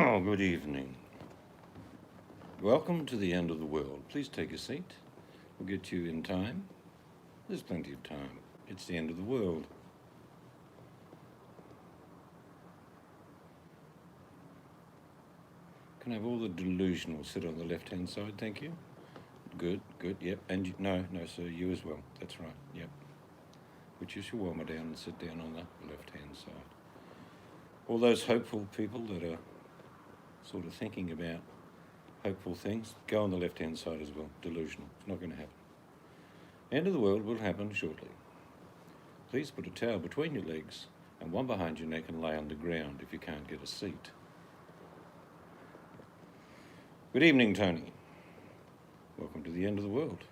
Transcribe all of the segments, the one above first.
Oh, good evening. Welcome to the end of the world. Please take a seat. We'll get you in time. There's plenty of time. It's the end of the world. Can I have all the delusional sit on the left-hand side? Thank you. Good, yep. And you, no, sir, you as well. That's right, yep. Put your shawarma down and sit down on the left-hand side. All those hopeful people that are sort of thinking about hopeful things, go on the left-hand side as well. Delusional. It's not going to happen. End of the world will happen shortly. Please put a towel between your legs and one behind your neck and lay on the ground if you can't get a seat. Good evening, Tony. Welcome to the end of the world.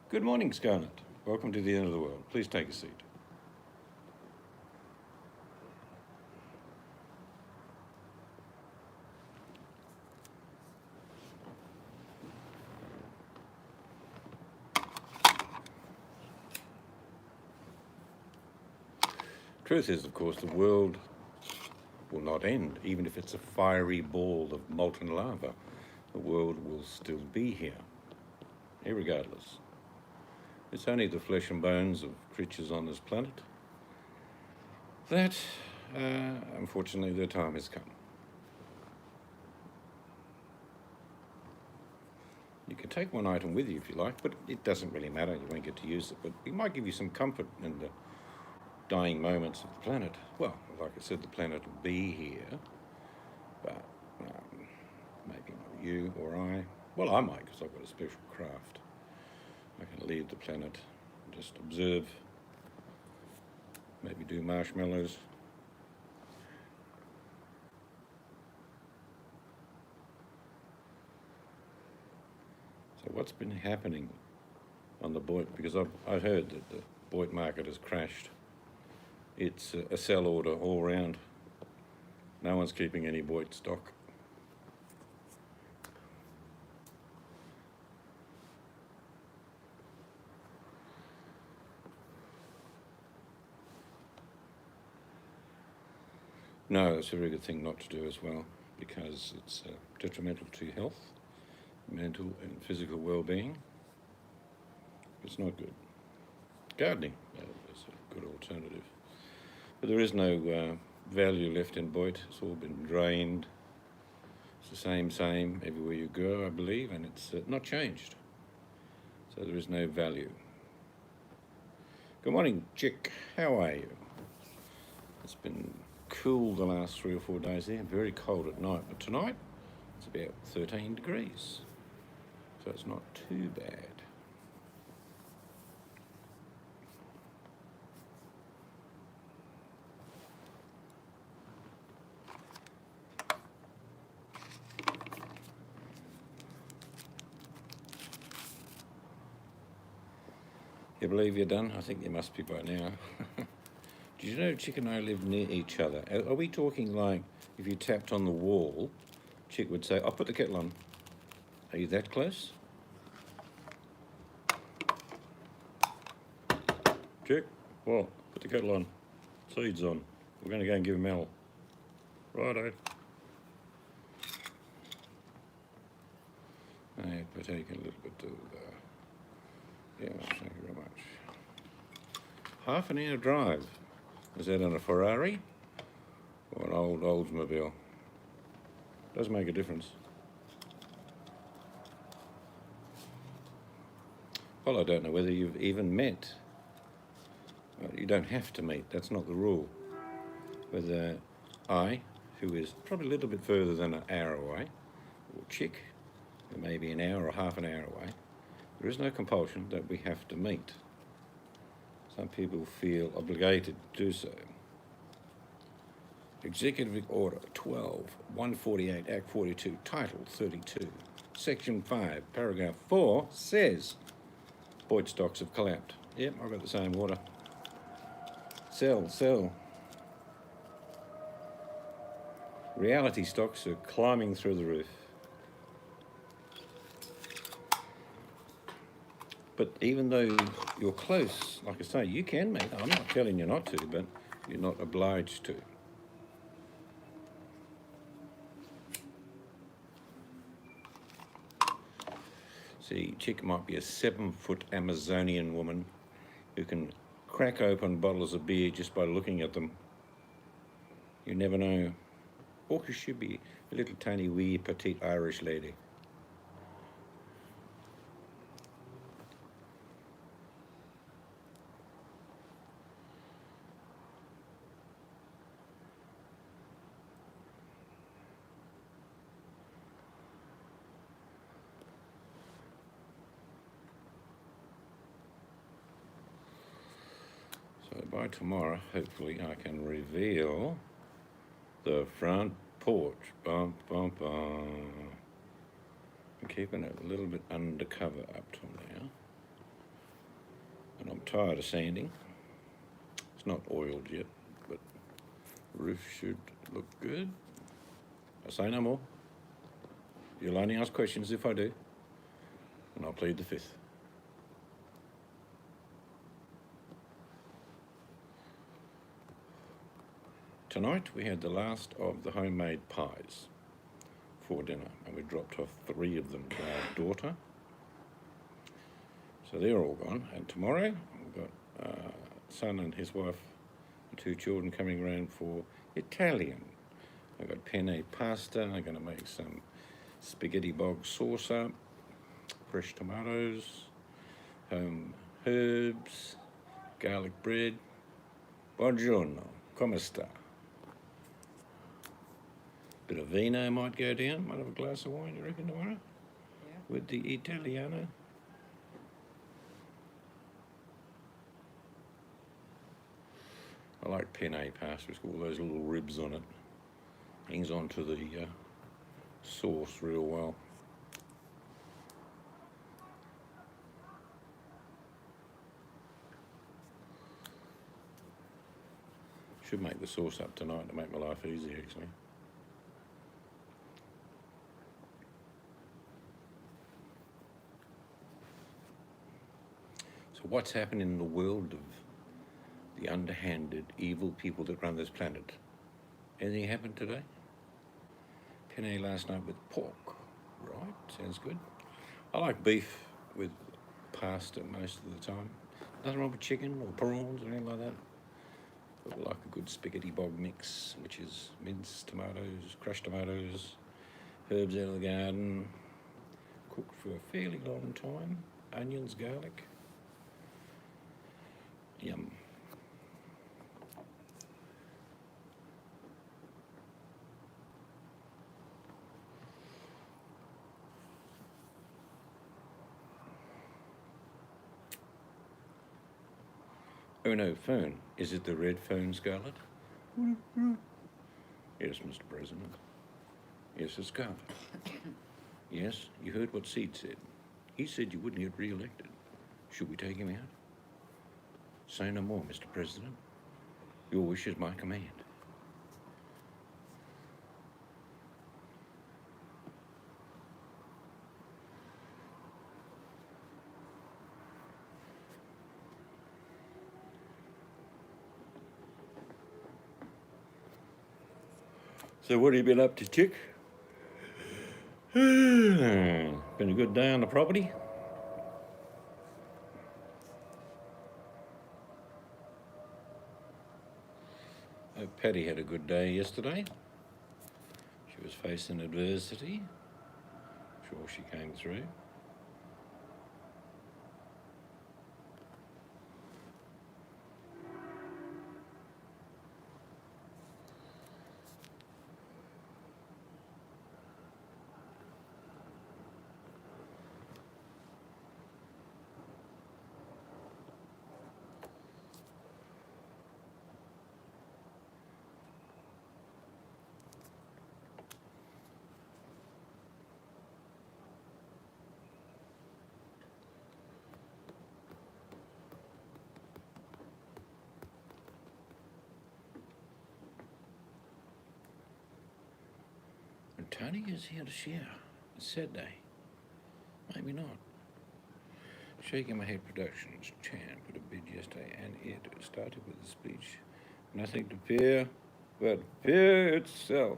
Good morning, Scarlett. Welcome to the end of the world. Please take a seat. Truth is, of course, the world will not end, even if it's a fiery ball of molten lava. The world will still be here, irregardless. It's only the flesh and bones of creatures on this planet that, unfortunately, their time has come. You can take one item with you if you like, but it doesn't really matter. You won't get to use it, but it might give you some comfort in the dying moments of the planet. Well, like I said, the planet will be here, but maybe not you or I. Well, I might, because I've got a special craft. I can leave the planet, just observe, maybe do marshmallows. So what's been happening on the BOYT? Because I've heard that the BOYT market has crashed. It's a sell order all round. No one's keeping any BOYT stock. No, it's a very good thing not to do as well, because it's detrimental to health, mental and physical well-being. It's not good. Gardening is a good alternative. But there is no value left in BOYT. It's all been drained. It's the same everywhere you go, I believe, and it's not changed. So there is no value. Good morning, Chick. How are you? It's been cool the last 3 or 4 days there. Very cold at night, but tonight it's about 13 degrees. So it's not too bad. You believe you're done? I think you must be by now. Did you know Chick and I live near each other? Are we talking like if you tapped on the wall, Chick would say, "I'll put the kettle on." Are you that close? Chick, well, put the kettle on. Seeds on. We're going to go and give him L. Righto. I'd partake in a little bit of, yeah, thank you very much. Half an hour drive. Is that on a Ferrari or an old Oldsmobile? Does make a difference. Well, I don't know whether you've even met. Well, you don't have to meet, that's not the rule. Whether I, who is probably a little bit further than an hour away, or Chick, who may be an hour or half an hour away, there is no compulsion that we have to meet. Some people feel obligated to do so. Executive Order 12, 148, Act 42, Title 32, Section 5, Paragraph 4 says BOYT stocks have collapsed. Yep, I've got the same water. Sell. Reality stocks are climbing through the roof. But even though you're close, like I say, you can mate. I'm not telling you not to, but you're not obliged to. See, chick might be a 7-foot Amazonian woman who can crack open bottles of beer just by looking at them. You never know. Or she should be a little tiny wee petite Irish lady. So by tomorrow, hopefully, I can reveal the front porch. Bum, bum, bum. I'm keeping it a little bit undercover up till now. And I'm tired of sanding. It's not oiled yet, but the roof should look good. I say no more. You'll only ask questions if I do, and I'll plead the fifth. Tonight we had the last of the homemade pies for dinner, and we dropped off 3 of them to our daughter. So they're all gone, and tomorrow we've got son and his wife and 2 children coming around for Italian. I've got penne pasta. I'm going to make some spaghetti bog sauce up, fresh tomatoes, home herbs, garlic bread. Buongiorno, come sta? Bit of vino might go down. Might have a glass of wine, you reckon, tomorrow? Yeah. With the Italiano. I like penne pasta. It's got all those little ribs on it. Hangs onto the sauce real well. Should make the sauce up tonight to make my life easier, actually. So what's happening in the world of the underhanded, evil people that run this planet? Anything happened today? Penne last night with pork. Right, sounds good. I like beef with pasta most of the time. Nothing wrong with chicken or prawns or anything like that. But I like a good spaghetti bog mix, which is minced tomatoes, crushed tomatoes, herbs out of the garden, cooked for a fairly long time, onions, garlic. Yum. Oh no, phone. Is it the red phone, Scarlett? Yes, Mr. President. Yes, it's Scarlett. Yes, you heard what Seed said. He said you wouldn't get re-elected. Should we take him out? Say no more, Mr. President. Your wish is my command. So what have you been up to, chick? Been a good day on the property? Patty had a good day yesterday. She was facing adversity. Sure she came through. Tony is here to share. It's Saturday. Maybe not. Shaking My Head Productions, Chan put a bid yesterday and it started with a speech. Nothing to fear but fear itself.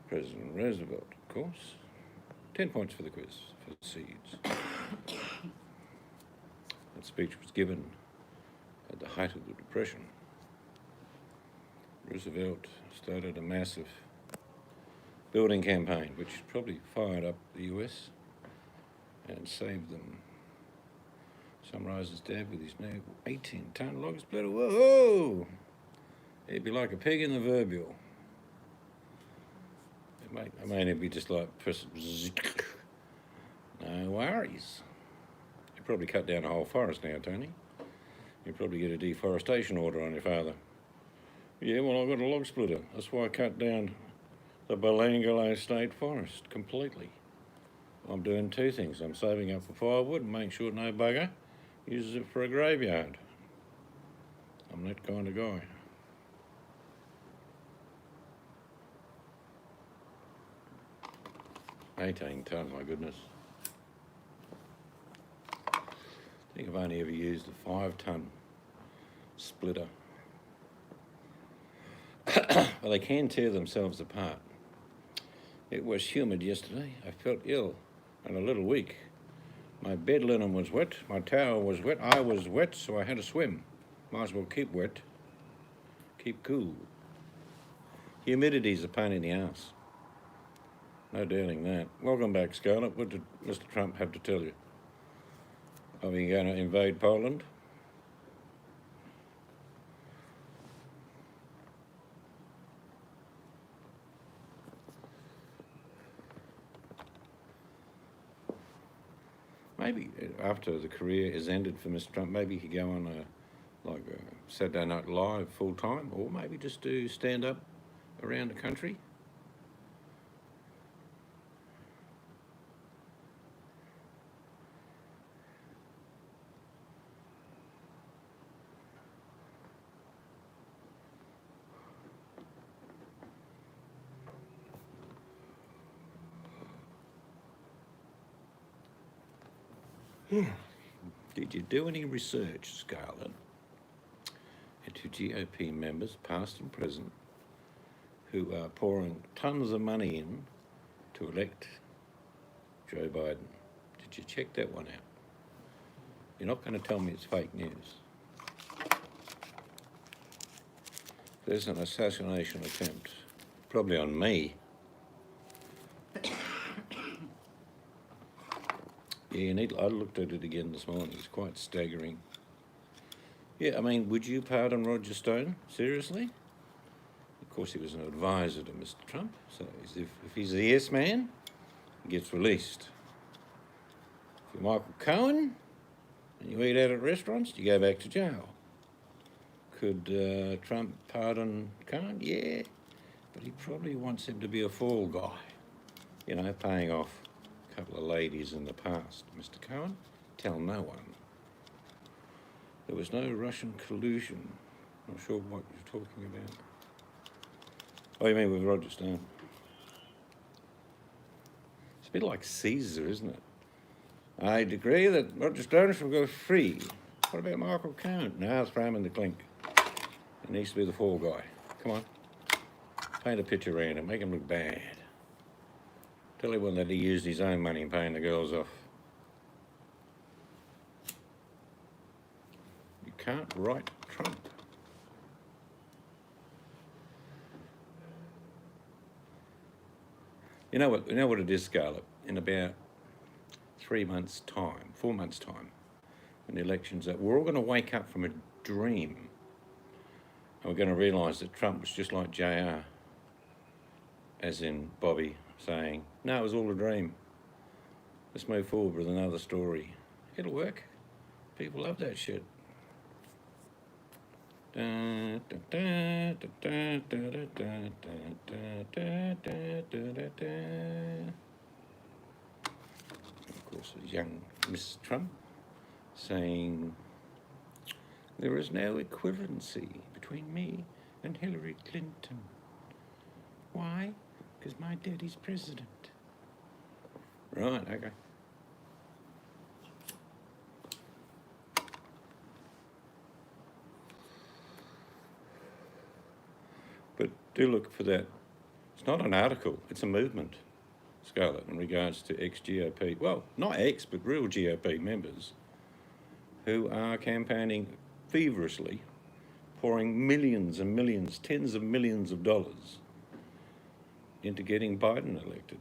President Roosevelt, of course. 10 points for the quiz for seeds. That speech was given at the height of the Depression. Roosevelt started a massive building campaign which probably fired up the US and saved them. Sunrise's dad with his new 18-ton log splitter. Whoa! It'd be like a pig in the verbial. It may be just like press. No worries. You'd probably cut down a whole forest now, Tony. You'd probably get a deforestation order on your father. Yeah, well, I've got a log splitter. That's why I cut down the Belangolo State Forest completely. I'm doing two things. I'm saving up for firewood and making sure no bugger uses it for a graveyard. I'm that kind of guy. $18 my goodness. I think I've only ever used a 5-ton splitter. Well, they can tear themselves apart. It was humid yesterday. I felt ill and a little weak. My bed linen was wet, my towel was wet, I was wet, so I had to swim. Might as well keep wet, keep cool. Humidity's a pain in the ass. No doubting that. Welcome back, Scarlett. What did Mr. Trump have to tell you? Are we going to invade Poland? Maybe after the career is ended for Mr. Trump, maybe he could go on a Saturday Night Live full time, or maybe just do stand up around the country. Did you do any research, Scarlett, into GOP members, past and present, who are pouring tons of money in to elect Joe Biden? Did you check that one out? You're not going to tell me it's fake news. There's an assassination attempt, probably on me. Yeah, I looked at it again this morning. It's quite staggering. Yeah, I mean, would you pardon Roger Stone? Seriously? Of course, he was an advisor to Mr. Trump. So if he's a yes man, he gets released. If you're Michael Cohen and you eat out at restaurants, you go back to jail. Could Trump pardon Cohen? Yeah, but he probably wants him to be a fall guy. You know, paying off a couple of ladies in the past. Mr. Cohen, tell no one. There was no Russian collusion. Not sure what you're talking about. Oh, you mean with Roger Stone? It's a bit like Caesar, isn't it? I decree that Roger Stone shall go free. What about Michael Cohen? No, throw him in the clink. He needs to be the fall guy. Come on. Paint a picture around him. Make him look bad. Tell everyone that he used his own money paying the girls off. You can't write Trump. You know what it is, Scarlett? In about 3 months' time, 4 months' time, when the election's up, we're all going to wake up from a dream. And we're going to realise that Trump was just like JR, as in Bobby saying, no, it was all a dream. Let's move forward with another story. It'll work. People love that shit. Of course, there's young Miss Trump saying, there is no equivalency between me and Hillary Clinton. Why? Because my daddy's president. Right, okay. Do look for that. It's not an article, it's a movement, Scarlett, in regards to ex-GOP, well, not ex, but real GOP members who are campaigning feverishly, pouring millions and millions, tens of millions of dollars into getting Biden elected.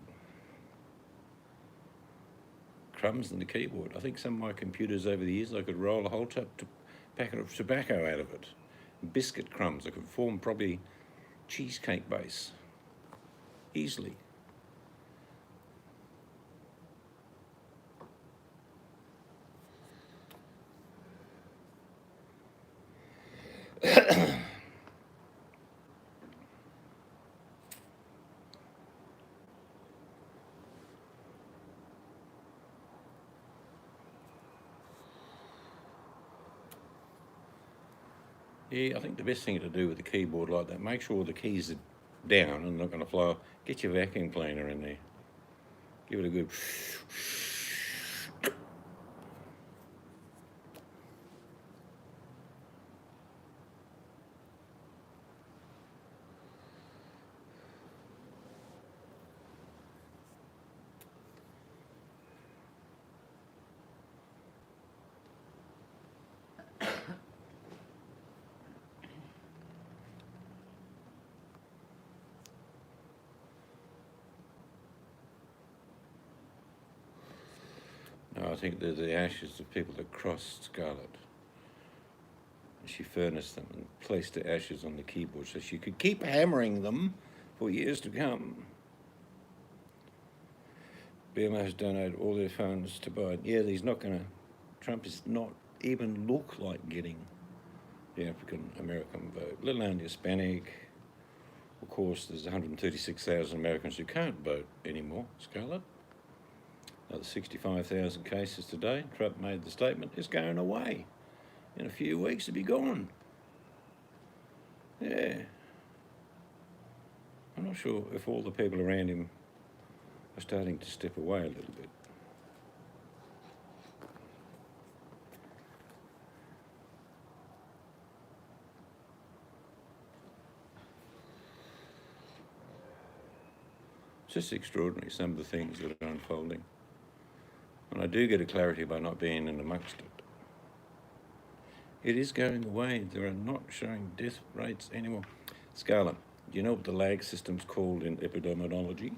Crumbs in the keyboard. I think some of my computers over the years, I could roll a whole packet of tobacco out of it. Biscuit crumbs. I could form probably cheesecake base easily. Yeah, I think the best thing to do with a keyboard like that, make sure the keys are down and not going to fly. Get your vacuum cleaner in there. Give it a good... No, I think they're the ashes of people that crossed Scarlett. She furnace them and placed the ashes on the keyboard so she could keep hammering them for years to come. BMO has donated all their funds to Biden. Yeah, he's not going to... Trump is not even look like getting the African-American vote, let alone the Hispanic. Of course, there's 136,000 Americans who can't vote anymore, Scarlett. Another 65,000 cases today. Trump made the statement, it's going away. In a few weeks, it'll be gone. Yeah. I'm not sure if all the people around him are starting to step away a little bit. It's just extraordinary, some of the things that are unfolding. And I do get a clarity by not being in amongst it. It is going away. They are not showing death rates anymore. Scarlett, do you know what the lag system's called in epidemiology?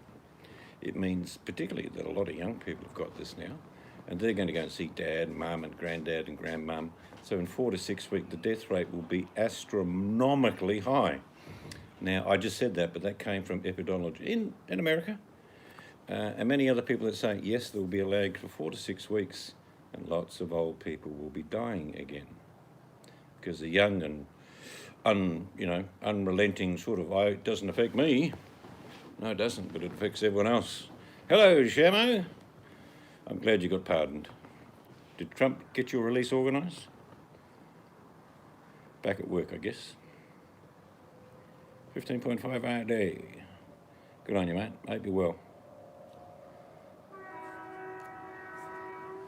It means particularly that a lot of young people have got this now, and they're going to go and see dad, mum and granddad and grandmum. So in 4 to 6 weeks, the death rate will be astronomically high. Now, I just said that, but that came from epidemiology in America. And many other people that say, yes, there will be a lag for 4 to 6 weeks, and lots of old people will be dying again. Because the young and unrelenting sort of, it doesn't affect me. No, it doesn't, but it affects everyone else. Hello, Shamo. I'm glad you got pardoned. Did Trump get your release organised? Back at work, I guess. 15.5 hour day. Good on you, mate. Hope you're well.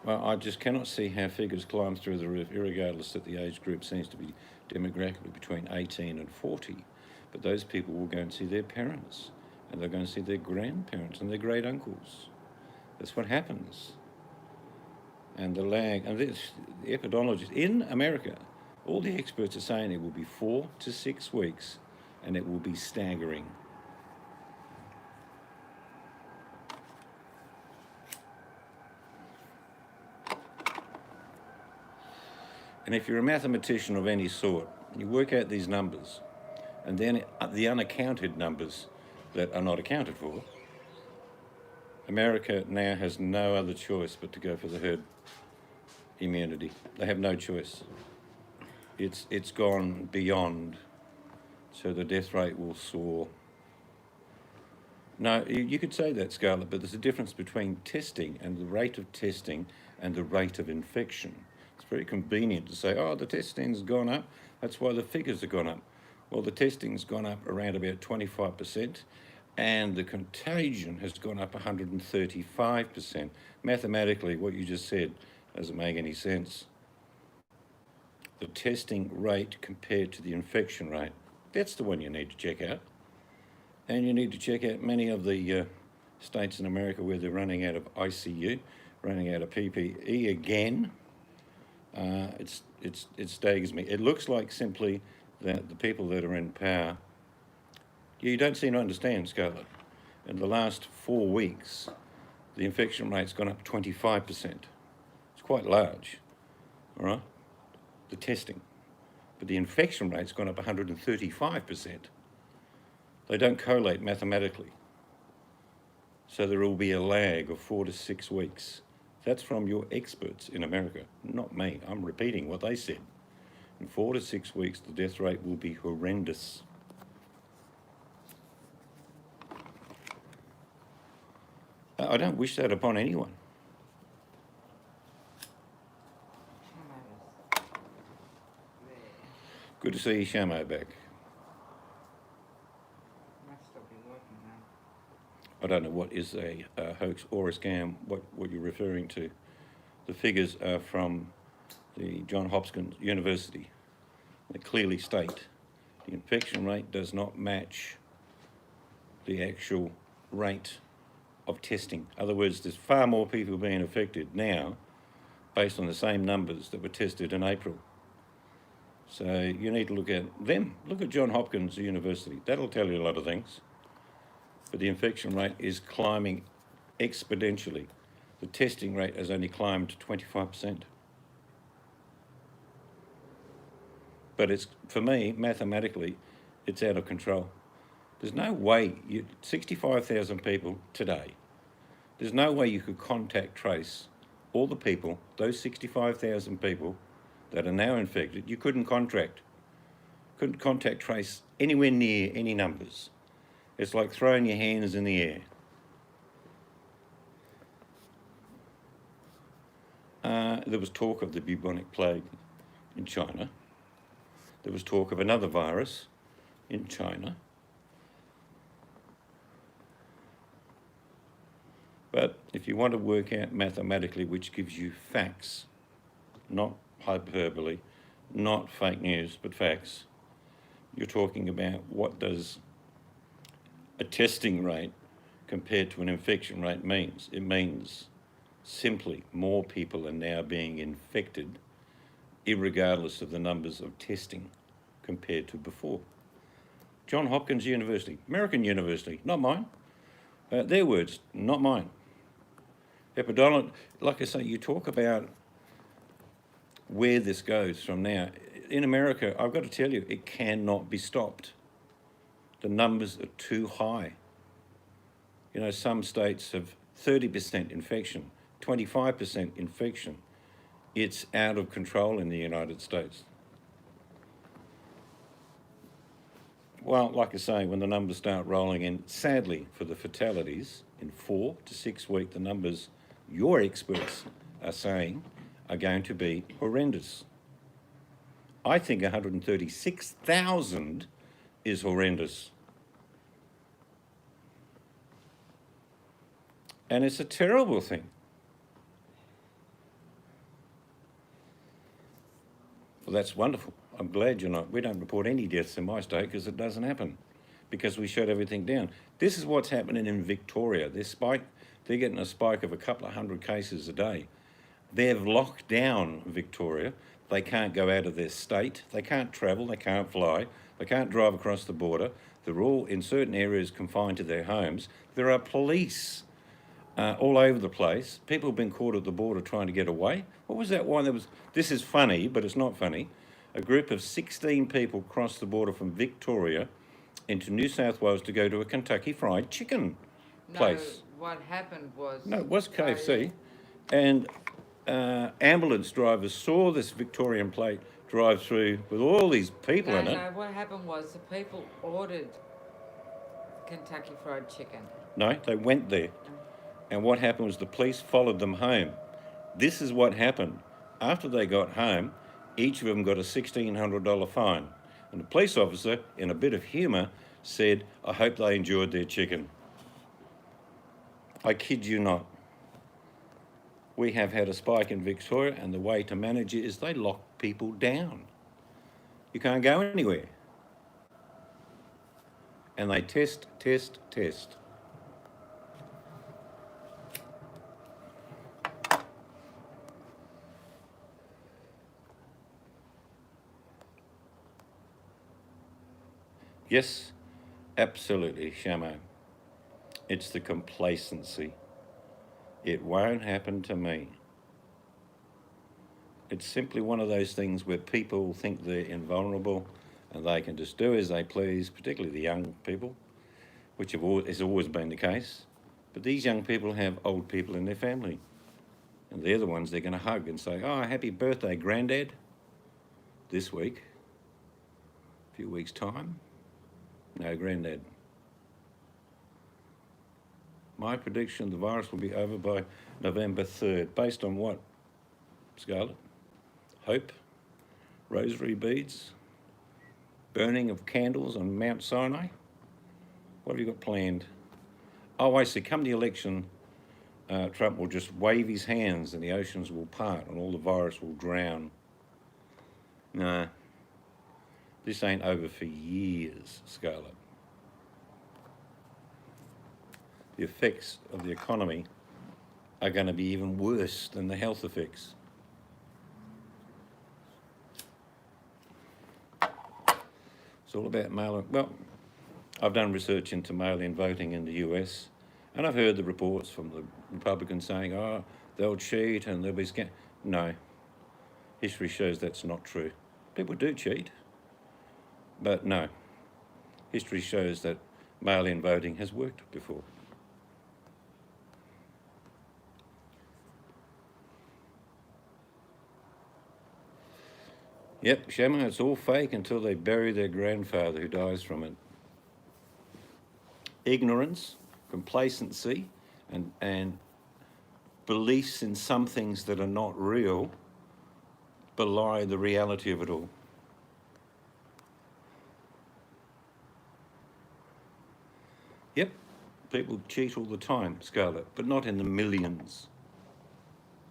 Well, I just cannot see how figures climb through the roof, irregardless that the age group seems to be demographically between 18 and 40. But those people will go and see their parents, and they're going to see their grandparents and their great uncles. That's what happens. And the lag, and this, the epidemiologists in America, all the experts are saying it will be 4 to 6 weeks, and it will be staggering. And if you're a mathematician of any sort, you work out these numbers, and then the unaccounted numbers that are not accounted for, America now has no other choice but to go for the herd immunity. They have no choice. It's gone beyond, so the death rate will soar. No, you could say that, Scarlett, but there's a difference between testing and the rate of testing and the rate of infection. It's very convenient to say, oh, the testing's gone up, that's why the figures have gone up. Well, the testing's gone up around about 25%, and the contagion has gone up 135%. Mathematically, what you just said doesn't make any sense. The testing rate compared to the infection rate, that's the one you need to check out. And you need to check out many of the states in America where they're running out of ICU, running out of PPE again. It staggers me. It looks like simply that the people that are in power, you don't seem to understand, Scarlett. In the last 4 weeks, the infection rate's gone up 25%. It's quite large, all right, the testing. But the infection rate's gone up 135%. They don't collate mathematically. So there will be a lag of 4 to 6 weeks. That's from your experts in America, not me. I'm repeating what they said. In 4 to 6 weeks, the death rate will be horrendous. I don't wish that upon anyone. Good to see Shamo back. I don't know what is a hoax or a scam, what you're referring to. The figures are from the Johns Hopkins University. They clearly state the infection rate does not match the actual rate of testing. In other words, there's far more people being affected now based on the same numbers that were tested in April. So you need to look at them. Look at Johns Hopkins University. That'll tell you a lot of things. But the infection rate is climbing exponentially. The testing rate has only climbed 25%. But it's, for me, mathematically, it's out of control. There's no way, 65,000 people today, there's no way you could contact trace all the people, those 65,000 people that are now infected. You couldn't contact trace anywhere near any numbers. It's like throwing your hands in the air. There was talk of the bubonic plague in China. There was talk of another virus in China. But if you want to work out mathematically, which gives you facts, not hyperbole, not fake news, but facts, you're talking about what does a testing rate compared to an infection rate means. It means simply more people are now being infected irregardless of the numbers of testing compared to before. Johns Hopkins University, American University, not mine. Their words, not mine. Epidemiology, like I say, you talk about where this goes from now. In America, I've got to tell you, it cannot be stopped. The numbers are too high. You know, some states have 30% infection, 25% infection. It's out of control in the United States. Well, like I say, when the numbers start rolling in, sadly for the fatalities, in 4 to 6 weeks, the numbers your experts are saying are going to be horrendous. I think 136,000 is horrendous. And it's a terrible thing. Well, that's wonderful. I'm glad we don't report any deaths in my state because it doesn't happen, because we shut everything down. This is what's happening in Victoria. They're getting a spike of a couple of hundred cases a day. They've locked down Victoria. They can't go out of their state. They can't travel. They can't fly. They can't drive across the border. They're all in certain areas confined to their homes. There are police all over the place. People have been caught at the border trying to get away. What was that one? This is funny, but it's not funny. A group of 16 people crossed the border from Victoria into New South Wales to go to a Kentucky Fried Chicken place. No, what happened was... No, it was KFC. And ambulance drivers saw this Victorian plate drive through with all these people in it. No, what happened was the people ordered Kentucky Fried Chicken. No, they went there. And what happened was the police followed them home. This is what happened. After they got home, each of them got a $1,600 fine. And the police officer, in a bit of humour, said, "I hope they enjoyed their chicken." I kid you not. We have had a spike in Victoria, and the way to manage it is they lock people down. You can't go anywhere. And they test, test, test. Yes, absolutely, Shamo. It's the complacency. It won't happen to me. It's simply one of those things where people think they're invulnerable and they can just do as they please, particularly the young people, which has always been the case. But these young people have old people in their family, and they're the ones they're going to hug and say, "Oh, happy birthday, Granddad," this week. A few weeks' time, no Granddad. My prediction, the virus will be over by November 3rd. Based on what, Scarlett? Hope? Rosary beads? Burning of candles on Mount Sinai? What have you got planned? Oh, I see. Come the election, Trump will just wave his hands and the oceans will part and all the virus will drown. No, this ain't over for years, Scarlett. The effects of the economy are going to be even worse than the health effects. It's all about mail-in. Well, I've done research into mail-in voting in the US, and I've heard the reports from the Republicans saying, "Oh, they'll cheat and they'll be scam." No, history shows that's not true. People do cheat, but no. History shows that mail-in voting has worked before. Yep, Shama, it's all fake until they bury their grandfather who dies from it. Ignorance, complacency, and beliefs in some things that are not real belie the reality of it all. Yep, people cheat all the time, Scarlett, but not in the millions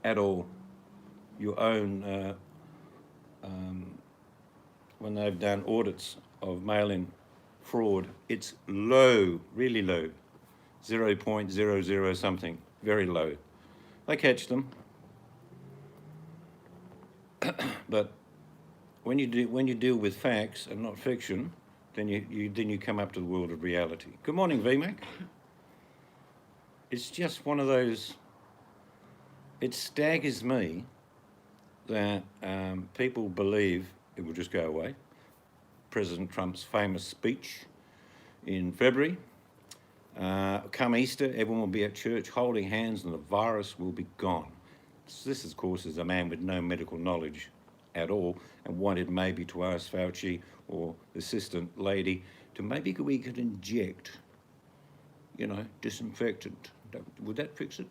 at all. Your own, when they've done audits of mail-in fraud, it's low, really low, 0.00 something, very low. They catch them, but when you deal with facts and not fiction, then you come up to the world of reality. Good morning, VMAC. It's just one of those. It staggers me that people believe it will just go away. President Trump's famous speech in February. Come Easter, everyone will be at church holding hands and the virus will be gone. This, of course, is a man with no medical knowledge at all and wanted maybe to ask Fauci or the assistant lady to maybe we could inject, disinfectant. Would that fix it?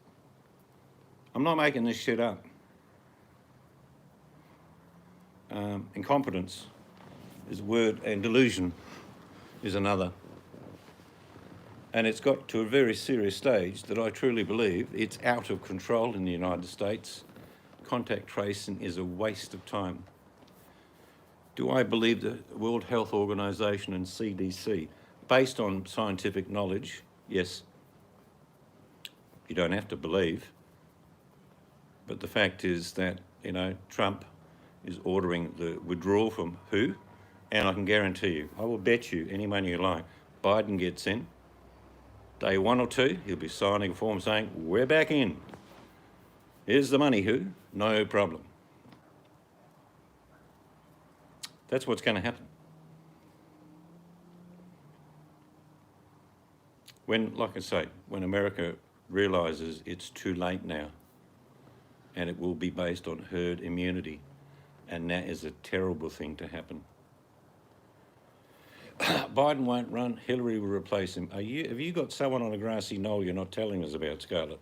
I'm not making this shit up. Incompetence is a word and delusion is another. And it's got to a very serious stage that I truly believe it's out of control in the United States. Contact tracing is a waste of time. Do I believe the World Health Organization and CDC, based on scientific knowledge? Yes. You don't have to believe. But the fact is that, Trump is ordering the withdrawal from WHO, and I can guarantee you, I will bet you any money you like, Biden gets in. Day 1 or 2, he'll be signing a form saying, "We're back in. Here's the money, WHO. No problem." That's what's going to happen. Like I say, when America realises it's too late now, and it will be based on herd immunity, and that is a terrible thing to happen. Biden won't run, Hillary will replace him. Have you got someone on a grassy knoll you're not telling us about, Scarlett?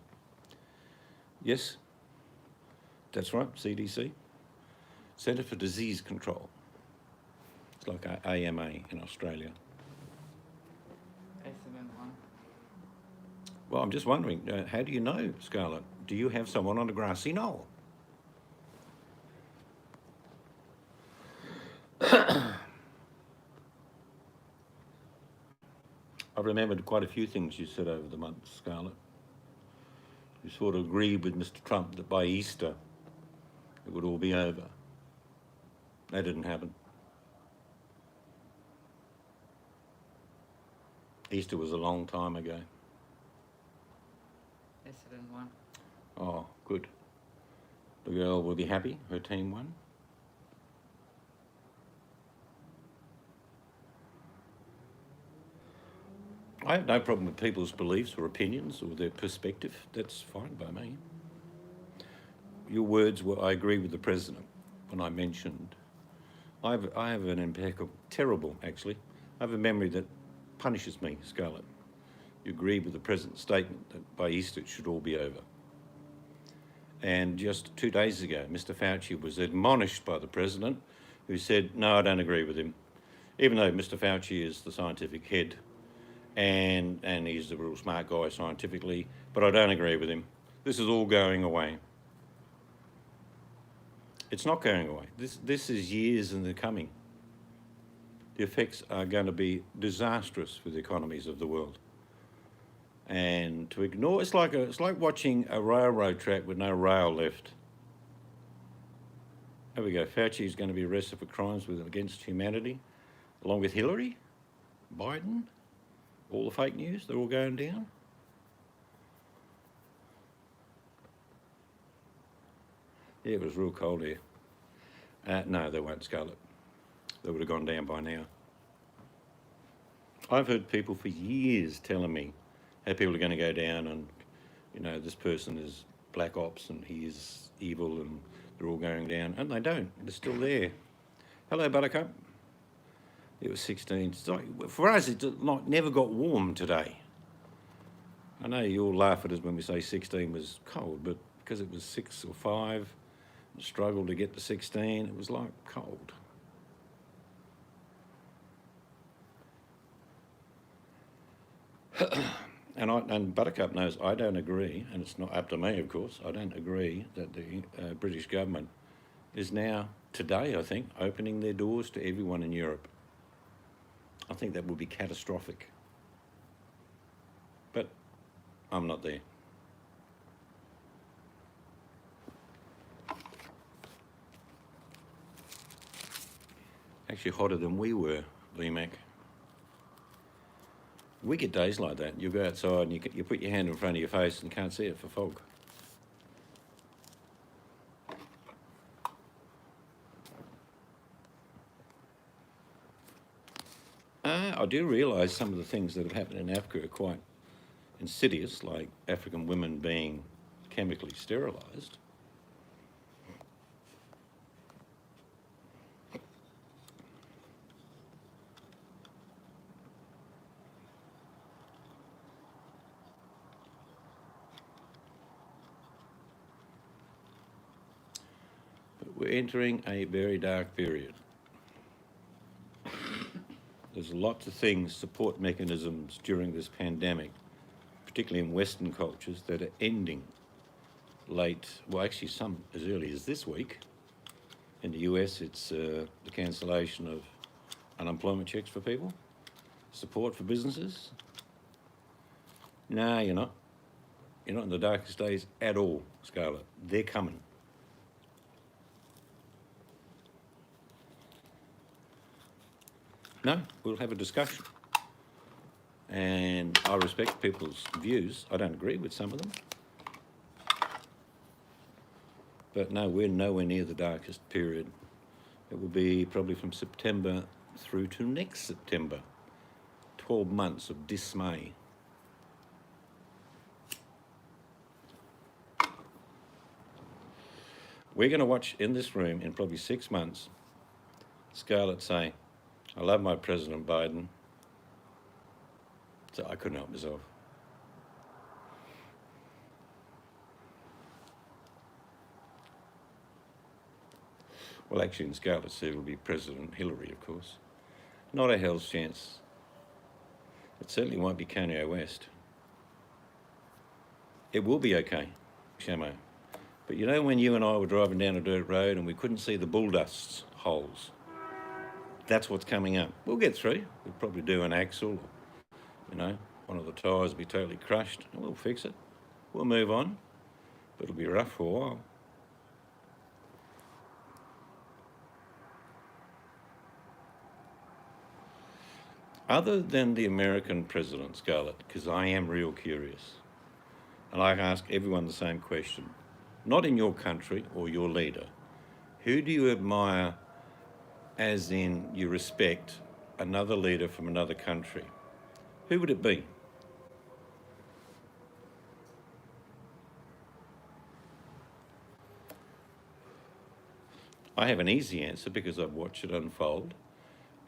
Yes, that's right, CDC, Centre for Disease Control. It's like AMA in Australia. SM1. Well, I'm just wondering, how do you know, Scarlett? Do you have someone on a grassy knoll? I've remembered quite a few things you said over the months, Scarlett. You sort of agreed with Mr. Trump that by Easter it would all be over. That didn't happen. Easter was a long time ago. Essendon won. Oh, good. The girl will be happy. Her team won. I have no problem with people's beliefs or opinions or their perspective. That's fine by me. Your words were, I agree with the President, when I mentioned. I have an impeccable, terrible actually, I have a memory that punishes me, Scarlett. You agree with the President's statement that by Easter it should all be over. And just 2 days ago, Mr. Fauci was admonished by the President, who said, no, I don't agree with him. Even though Mr. Fauci is the scientific head and he's a real smart guy scientifically, but I don't agree with him. This is all going away. It's not going away. This is years in the coming. The effects are going to be disastrous for the economies of the world. And to ignore, it's like watching a railroad track with no rail left. There we go. Fauci is going to be arrested for crimes against humanity, along with Hillary, Biden, all the fake news. They're all going down. Yeah, it was real cold here. No, they won't, Scarlett. They would have gone down by now. I've heard people for years telling me how people are going to go down and, you know, this person is black ops and he is evil and they're all going down. And they don't. They're still there. Hello, Buttercup. It was 16. For us, it never got warm today. I know you all laugh at us when we say 16 was cold, but because it was 6 or 5, struggled to get to 16, it was like cold. And Buttercup knows I don't agree, and it's not up to me, of course, I don't agree that the British government is now, today, I think, opening their doors to everyone in Europe. I think that would be catastrophic. But I'm not there. Actually hotter than we were, VMAC. We get days like that. You go outside and you put your hand in front of your face and can't see it for fog. I do realise some of the things that have happened in Africa are quite insidious, like African women being chemically sterilised. But we're entering a very dark period. There's lots of things, support mechanisms during this pandemic, particularly in Western cultures, that are ending late, well actually some as early as this week. In the US, it's the cancellation of unemployment checks for people, support for businesses. No, you're not. You're not in the darkest days at all, Scarlett. They're coming. No, we'll have a discussion. And I respect people's views. I don't agree with some of them. But no, we're nowhere near the darkest period. It will be probably from September through to next September. 12 months of dismay. We're going to watch in this room in probably 6 months, Scarlett say, I love my President Biden. So I couldn't help myself. Well, actually, in Scarlett said it'll be President Hillary, of course. Not a hell's chance. It certainly won't be Kanye West. It will be okay, Shamo. But you know when you and I were driving down a dirt road and we couldn't see the bulldust holes? That's what's coming up. We'll get through. We'll probably do an axle, You know, one of the tyres will be totally crushed, and we'll fix it. We'll move on, but it'll be rough for a while. Other than the American president, Scarlett, because I am real curious, and I ask everyone the same question, not in your country or your leader, who do you admire as in you respect another leader from another country? Who would it be? I have an easy answer because I've watched it unfold,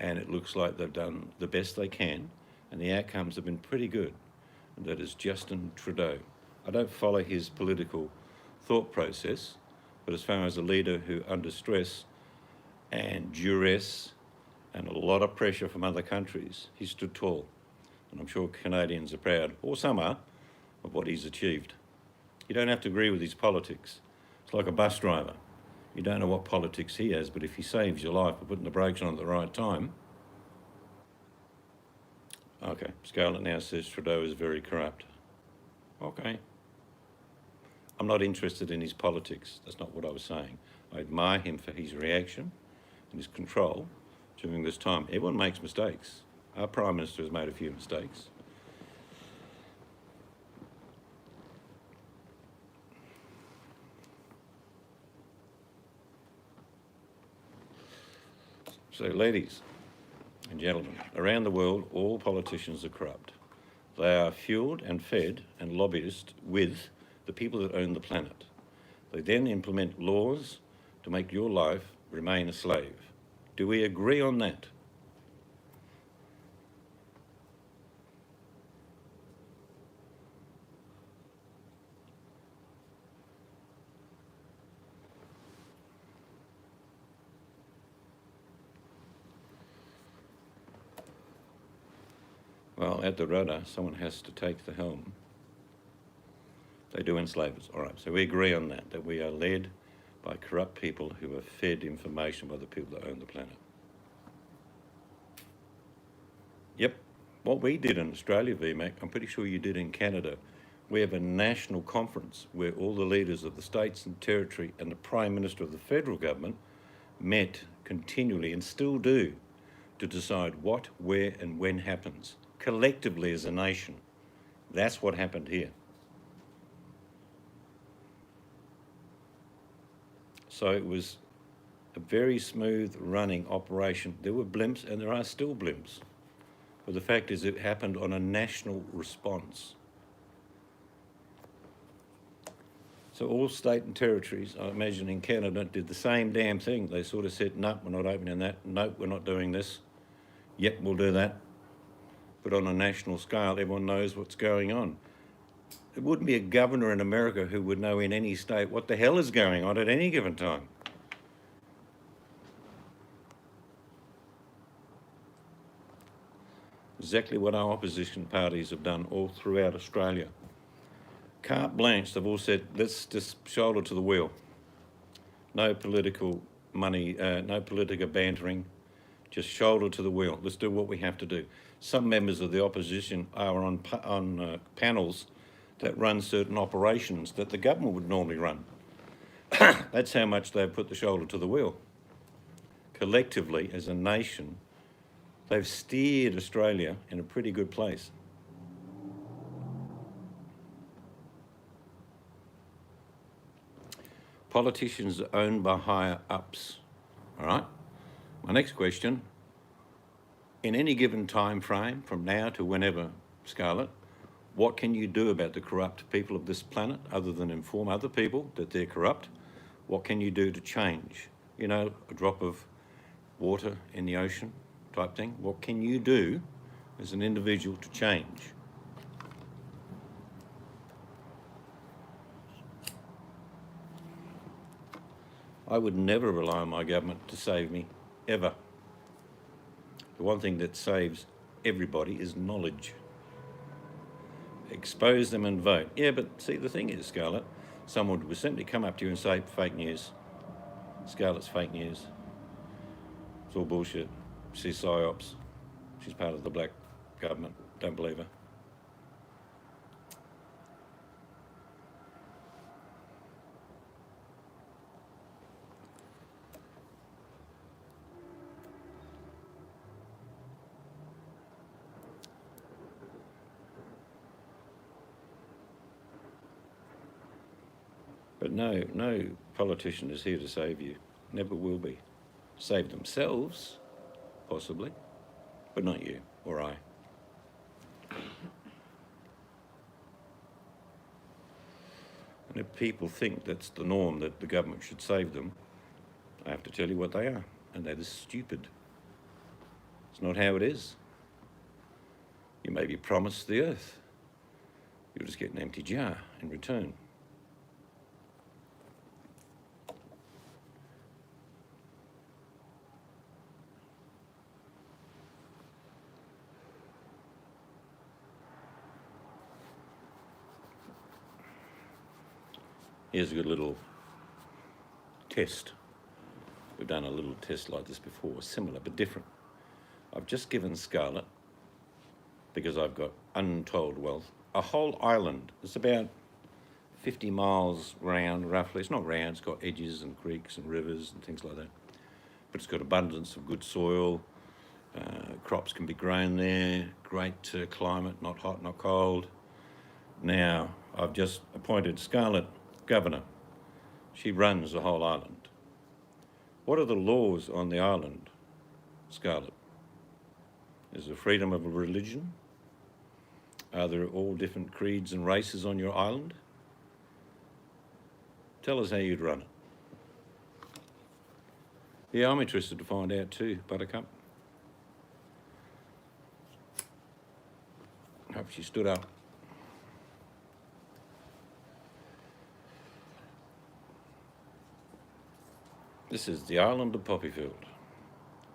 and it looks like they've done the best they can, and the outcomes have been pretty good. And that is Justin Trudeau. I don't follow his political thought process, but as far as a leader who, under stress and duress and a lot of pressure from other countries, he stood tall. And I'm sure Canadians are proud, or some are, of what he's achieved. You don't have to agree with his politics. It's like a bus driver. You don't know what politics he has, but if he saves your life by putting the brakes on at the right time. Okay, Scarlett now says Trudeau is very corrupt. Okay. I'm not interested in his politics. That's not what I was saying. I admire him for his reaction and his control during this time. Everyone makes mistakes. Our Prime Minister has made a few mistakes. So, ladies and gentlemen, around the world, all politicians are corrupt. They are fueled and fed and lobbyist with the people that own the planet. They then implement laws to make your life remain a slave. Do we agree on that? Well, at the rudder, someone has to take the helm. They do enslave us. All right, so we agree on that we are led by corrupt people who are fed information by the people that own the planet. Yep, what we did in Australia, VMAC, I'm pretty sure you did in Canada. We have a national conference where all the leaders of the states and territory and the Prime Minister of the federal government met continually and still do to decide what, where and when happens, collectively as a nation. That's what happened here. So it was a very smooth running operation. There were blimps and there are still blimps. But the fact is it happened on a national response. So all state and territories, I imagine in Canada, did the same damn thing. They sort of said, no, we're not opening that. No, we're not doing this. Yep, we'll do that. But on a national scale, everyone knows what's going on. There wouldn't be a governor in America who would know in any state what the hell is going on at any given time. Exactly what our opposition parties have done all throughout Australia. Carte blanche, they've all said, let's just shoulder to the wheel. No political money, no political bantering, just shoulder to the wheel. Let's do what we have to do. Some members of the opposition are on panels that run certain operations that the government would normally run. That's how much they've put the shoulder to the wheel. Collectively, as a nation, they've steered Australia in a pretty good place. Politicians are owned by higher ups. All right. My next question, in any given time frame from now to whenever, Scarlett, what can you do about the corrupt people of this planet other than inform other people that they're corrupt? What can you do to change? You know, a drop of water in the ocean type thing. What can you do as an individual to change? I would never rely on my government to save me, ever. The one thing that saves everybody is knowledge. Expose them and vote. Yeah, but see, the thing is, Scarlett, someone would simply come up to you and say, fake news. Scarlett's fake news. It's all bullshit. She's PSYOPs. She's part of the black government. Don't believe her. But no politician is here to save you. Never will be. Save themselves, possibly, but not you or I. And if people think that's the norm, that the government should save them, I have to tell you what they are, and that is stupid. It's not how it is. You may be promised the earth. You'll just get an empty jar in return. Here's a good little test. We've done a little test like this before, similar but different. I've just given Scarlett, because I've got untold wealth, a whole island. It's about 50 miles round, roughly. It's not round, it's got edges and creeks and rivers and things like that. But it's got abundance of good soil. Crops can be grown there. Great climate, not hot, not cold. Now, I've just appointed Scarlett governor. She runs the whole island. What are the laws on the island, Scarlett? Is there freedom of religion? Are there all different creeds and races on your island? Tell us how you'd run it. Yeah, I'm interested to find out too, Buttercup. Hope she stood up. This is the island of Poppyfield.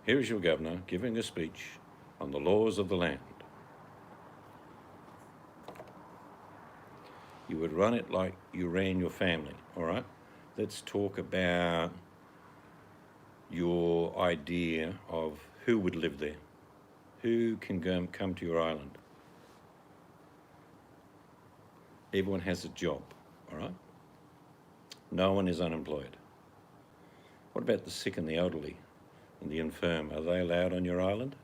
Here is your governor giving a speech on the laws of the land. You would run it like you ran your family, all right? Let's talk about your idea of who would live there. Who can come to your island? Everyone has a job, all right? No one is unemployed. What about the sick and the elderly and the infirm? Are they allowed on your island?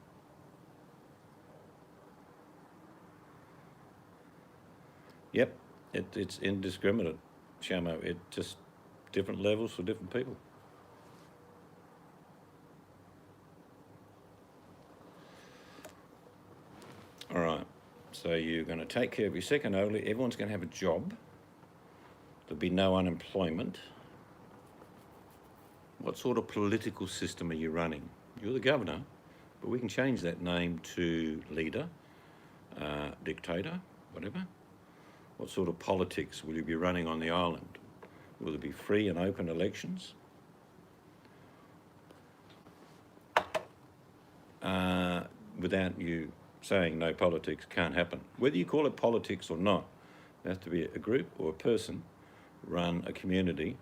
Yep, it's indiscriminate, Shamo. It just different levels for different people. All right, so you're going to take care of your sick and elderly. Everyone's going to have a job. There'll be no unemployment. What sort of political system are you running? You're the governor, but we can change that name to leader, dictator, whatever. What sort of politics will you be running on the island? Will there be free and open elections? Without you saying no politics can't happen. Whether you call it politics or not, there has to be a group or a person run a community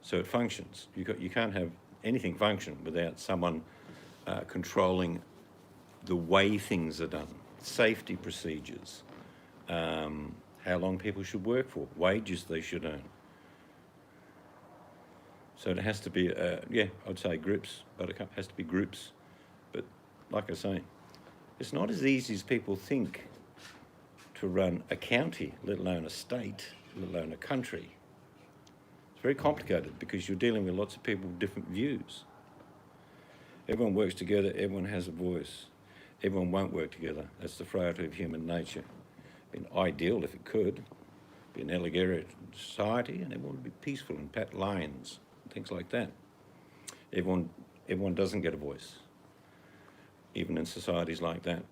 so it functions. You can't have anything function without someone controlling the way things are done, safety procedures, how long people should work for, wages they should earn. So it has to be, I'd say groups, Buttercup, has to be groups. But like I say, it's not as easy as people think to run a county, let alone a state, let alone a country. It's very complicated because you're dealing with lots of people with different views. Everyone works together, everyone has a voice. Everyone won't work together. That's the frailty of human nature. It'd be ideal if it could. Be an egalitarian society and everyone would be peaceful and pat lions, things like that. Everyone doesn't get a voice, even in societies like that.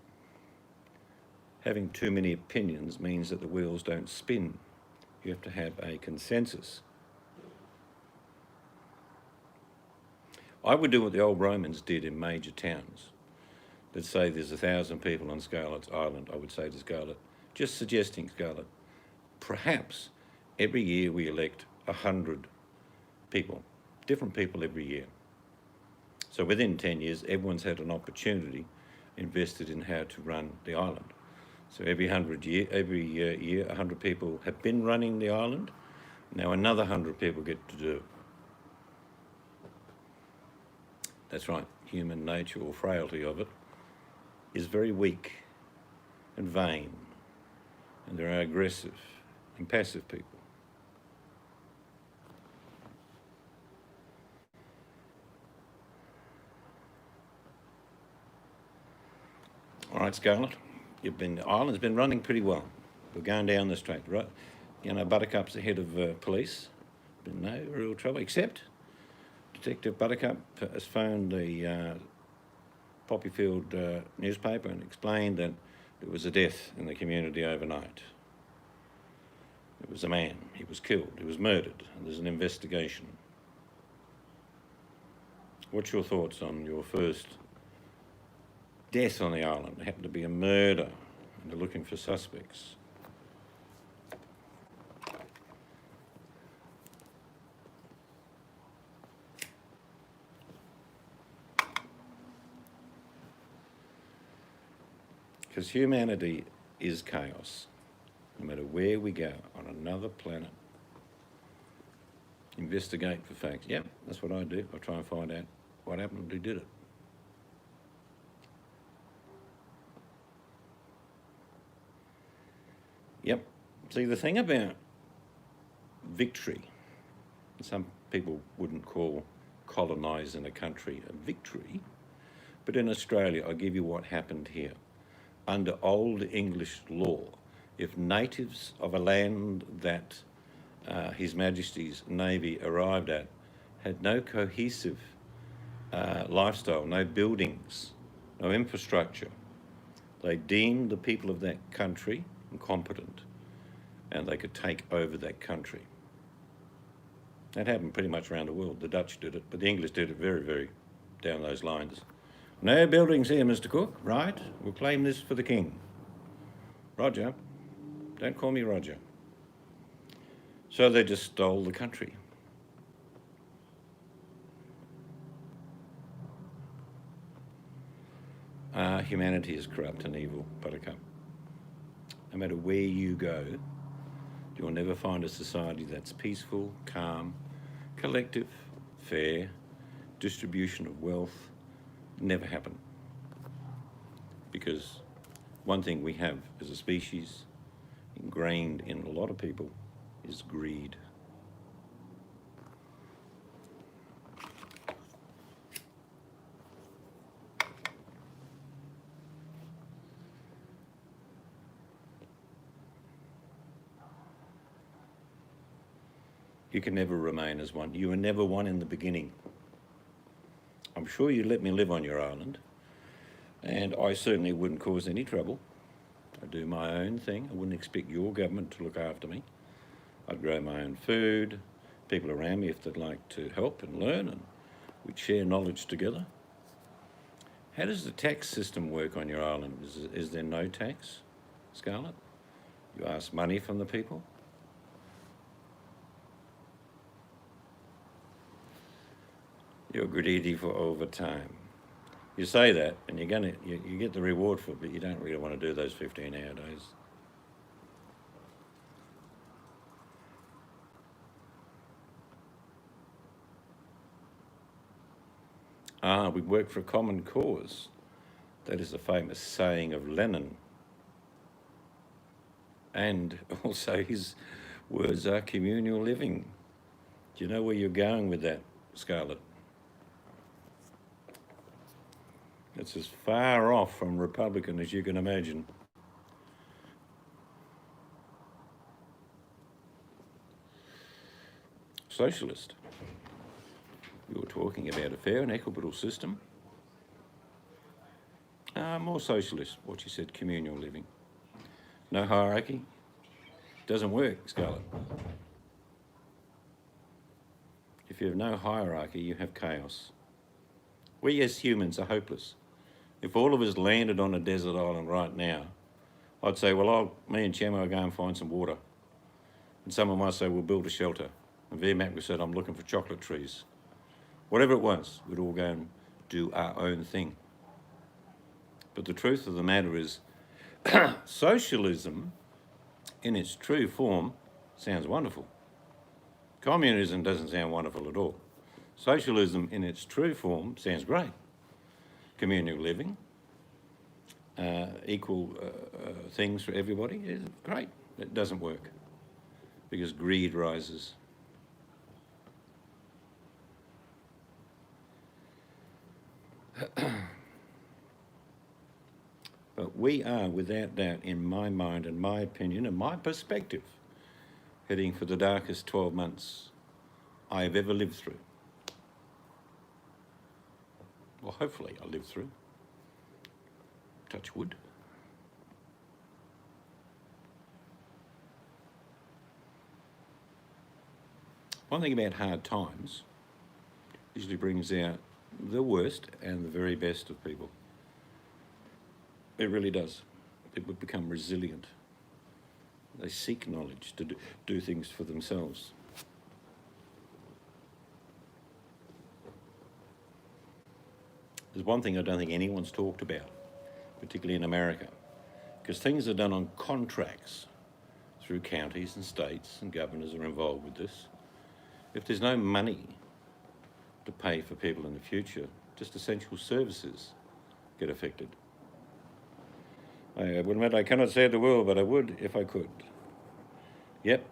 Having too many opinions means that the wheels don't spin. You have to have a consensus. I would do what the old Romans did in major towns. Let's say there's 1,000 people on Scarlett's Island. I would say to Scarlett, just suggesting, Scarlett, perhaps every year we elect 100 people, different people every year. So within 10 years, everyone's had an opportunity invested in how to run the island. So every year, 100 people have been running the island. Now another 100 people get to do it. That's right, human nature or frailty of it is very weak and vain, and there are aggressive and passive people. All right, Scarlett, the island's been running pretty well. We're going down this track, right? You know, Buttercup's ahead of police. Been no real trouble, except Detective Buttercup has phoned the Poppyfield newspaper and explained that there was a death in the community overnight. It was a man. He was killed. He was murdered. And there's an investigation. What's your thoughts on your first death on the island? It happened to be a murder, and they're looking for suspects. Because humanity is chaos, no matter where we go on another planet. Investigate for facts. Yep, that's what I do. I try and find out what happened, who did it. Yep. See, the thing about victory, some people wouldn't call colonising a country a victory, but in Australia, I'll give you what happened here. Under Old English law, if natives of a land that His Majesty's Navy arrived at had no cohesive lifestyle, no buildings, no infrastructure, they deemed the people of that country incompetent and they could take over that country. That happened pretty much around the world. The Dutch did it, but the English did it very, very down those lines. No buildings here, Mr. Cook, right? We'll claim this for the king. Roger. Don't call me Roger. So they just stole the country. Humanity is corrupt and evil, Buttercup. No matter where you go, you'll never find a society that's peaceful, calm, collective, fair, distribution of wealth. Never happen. Because one thing we have as a species, ingrained in a lot of people, is greed. You can never remain as one. You were never one in the beginning. I'm sure you'd let me live on your island, and I certainly wouldn't cause any trouble. I'd do my own thing. I wouldn't expect your government to look after me. I'd grow my own food, people around me if they'd like to help and learn, and we'd share knowledge together. How does the tax system work on your island? Is there no tax, Scarlett? You ask money from the people? You're greedy for overtime. You say that, and you get the reward for it, but you don't really want to do those 15-hour days. We work for a common cause. That is a famous saying of Lenin. And also his words are communal living. Do you know where you're going with that, Scarlett? It's as far off from Republican as you can imagine. Socialist. You were talking about a fair and equitable system. More socialist, what you said, communal living. No hierarchy. Doesn't work, Scarlett. If you have no hierarchy, you have chaos. We as humans are hopeless. If all of us landed on a desert island right now, I'd say, well, me and Chemo will go and find some water. And someone might say, we'll build a shelter. And Vermac would said, I'm looking for chocolate trees. Whatever it was, we'd all go and do our own thing. But the truth of the matter is, Socialism, in its true form, sounds wonderful. Communism doesn't sound wonderful at all. Socialism, in its true form, sounds great. Communal living, equal things for everybody is great. It doesn't work because greed rises. But we are, without doubt, in my mind and my opinion and my perspective, heading for the darkest 12 months I have ever lived through. Well, hopefully I'll live through. Touch wood. One thing about hard times usually brings out the worst and the very best of people. It really does. People become resilient. They seek knowledge to do things for themselves. There's one thing I don't think anyone's talked about, particularly in America, because things are done on contracts through counties and states, and governors are involved with this. If there's no money to pay for people in the future, just essential services get affected. I would admit I cannot save the world, but I would if I could. Yep,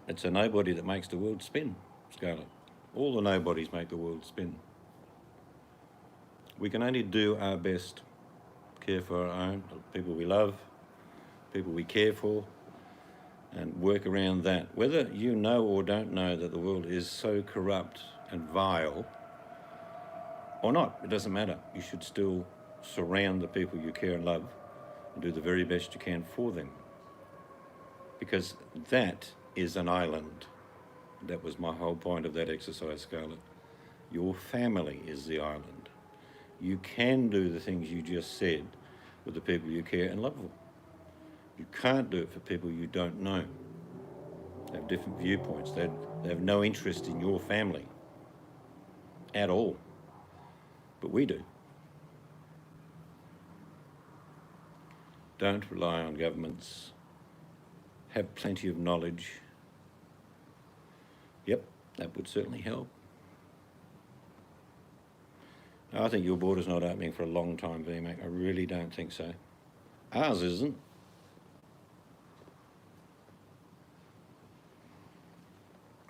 it's a nobody that makes the world spin, Scarlett. All the nobodies make the world spin. We can only do our best, care for our own, people we love, people we care for, and work around that. Whether you know or don't know that the world is so corrupt and vile or not, it doesn't matter. You should still surround the people you care and love and do the very best you can for them. Because that is an island. That was my whole point of that exercise, Scarlett. Your family is the island. You can do the things you just said with the people you care and love. You can't do it for people you don't know. They have different viewpoints. They have no interest in your family at all. But we do. Don't rely on governments. Have plenty of knowledge. Yep, that would certainly help. I think your border's not opening for a long time, VMAC. I really don't think so. Ours isn't.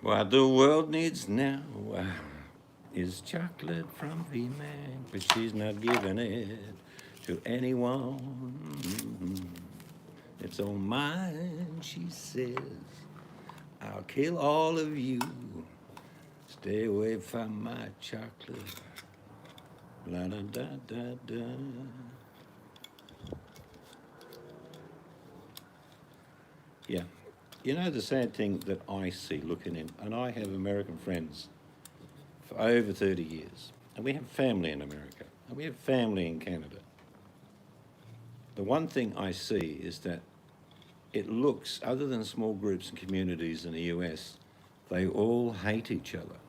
What the world needs now is chocolate from VMAC, but she's not giving it to anyone. It's all mine, she says. I'll kill all of you. Stay away from my chocolate. La da da da da. Yeah. You know the sad thing that I see looking in, and I have American friends for over 30 years, and we have family in America, and we have family in Canada. The one thing I see is that it looks, other than small groups and communities in the US, they all hate each other.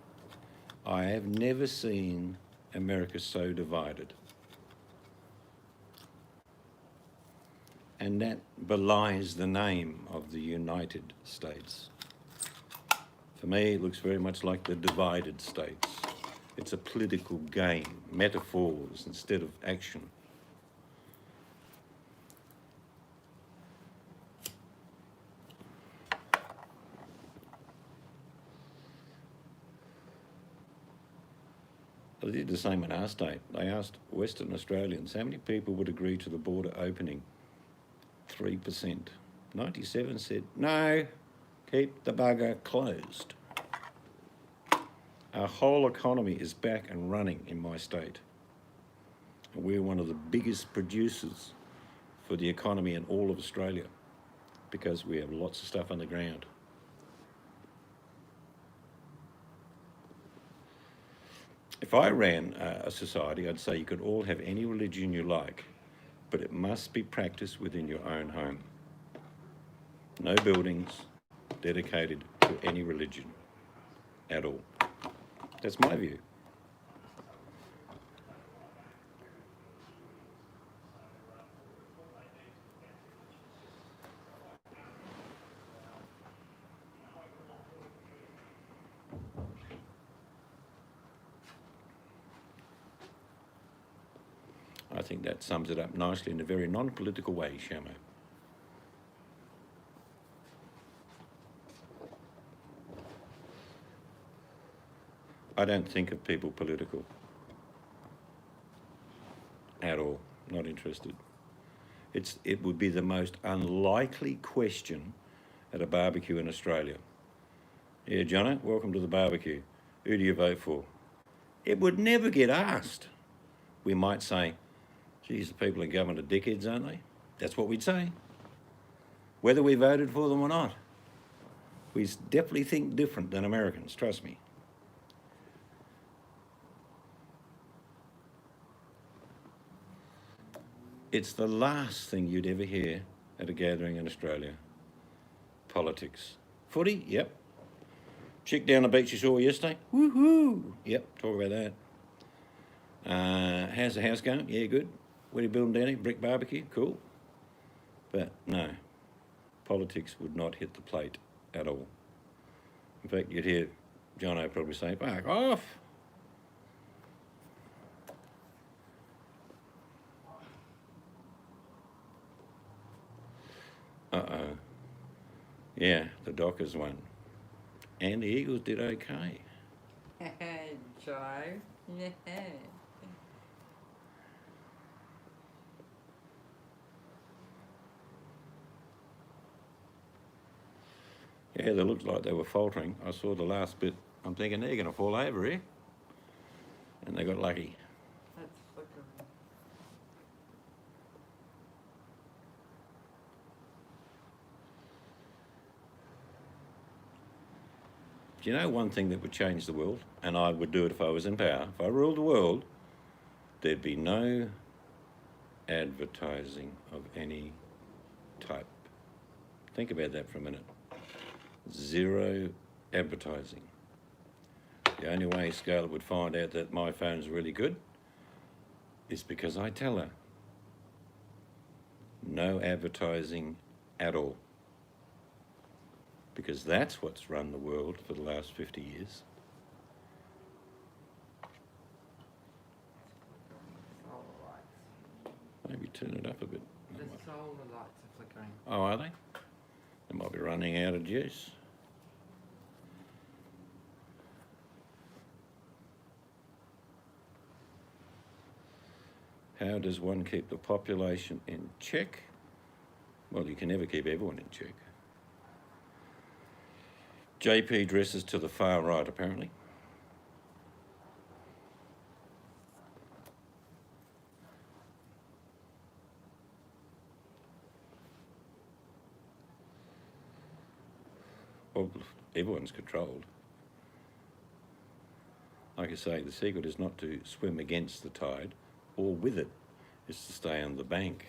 I have never seen America so divided. And that belies the name of the United States. For me, it looks very much like the divided states. It's a political game, metaphors instead of action. They did the same in our state. They asked Western Australians how many people would agree to the border opening. 3%. 97 said, no, keep the bugger closed. Our whole economy is back and running in my state. And we're one of the biggest producers for the economy in all of Australia because we have lots of stuff on the ground. If I ran a society, I'd say you could all have any religion you like, but it must be practiced within your own home. No buildings dedicated to any religion at all. That's my view. I think that sums it up nicely in a very non-political way, Shamo. I don't think of people political at all. Not interested. It would be the most unlikely question at a barbecue in Australia. Yeah, Jono, welcome to the barbecue. Who do you vote for? It would never get asked. We might say, geez, the people in government are dickheads, aren't they? That's what we'd say. Whether we voted for them or not. We definitely think different than Americans, trust me. It's the last thing you'd ever hear at a gathering in Australia. Politics. Footy? Yep. Chick down the beach you saw yesterday? Woohoo! Yep, talk about that. How's the house going? Yeah, good. What are you building down here? Brick barbecue? Cool. But no, politics would not hit the plate at all. In fact, you'd hear Jono probably say, "Fuck off." Uh-oh. Yeah, the Dockers won. And the Eagles did okay. Joe. Yeah. Yeah, they looked like they were faltering. I saw the last bit. I'm thinking they're going to fall over here. And they got lucky. That's flickering. Do you know one thing that would change the world? And I would do it if I was in power. If I ruled the world, there'd be no advertising of any type. Think about that for a minute. Zero advertising. The only way Scarlett would find out that my phone's really good is because I tell her. No advertising at all. Because that's what's run the world for the last 50 years. Solar lights. Maybe turn it up a bit. The solar lights are flickering. Oh, are they? They might be running out of juice. How does one keep the population in check? Well, you can never keep everyone in check. JP dresses to the far right, apparently. Well, everyone's controlled. Like I say, the secret is not to swim against the tide or with it. It's to stay on the bank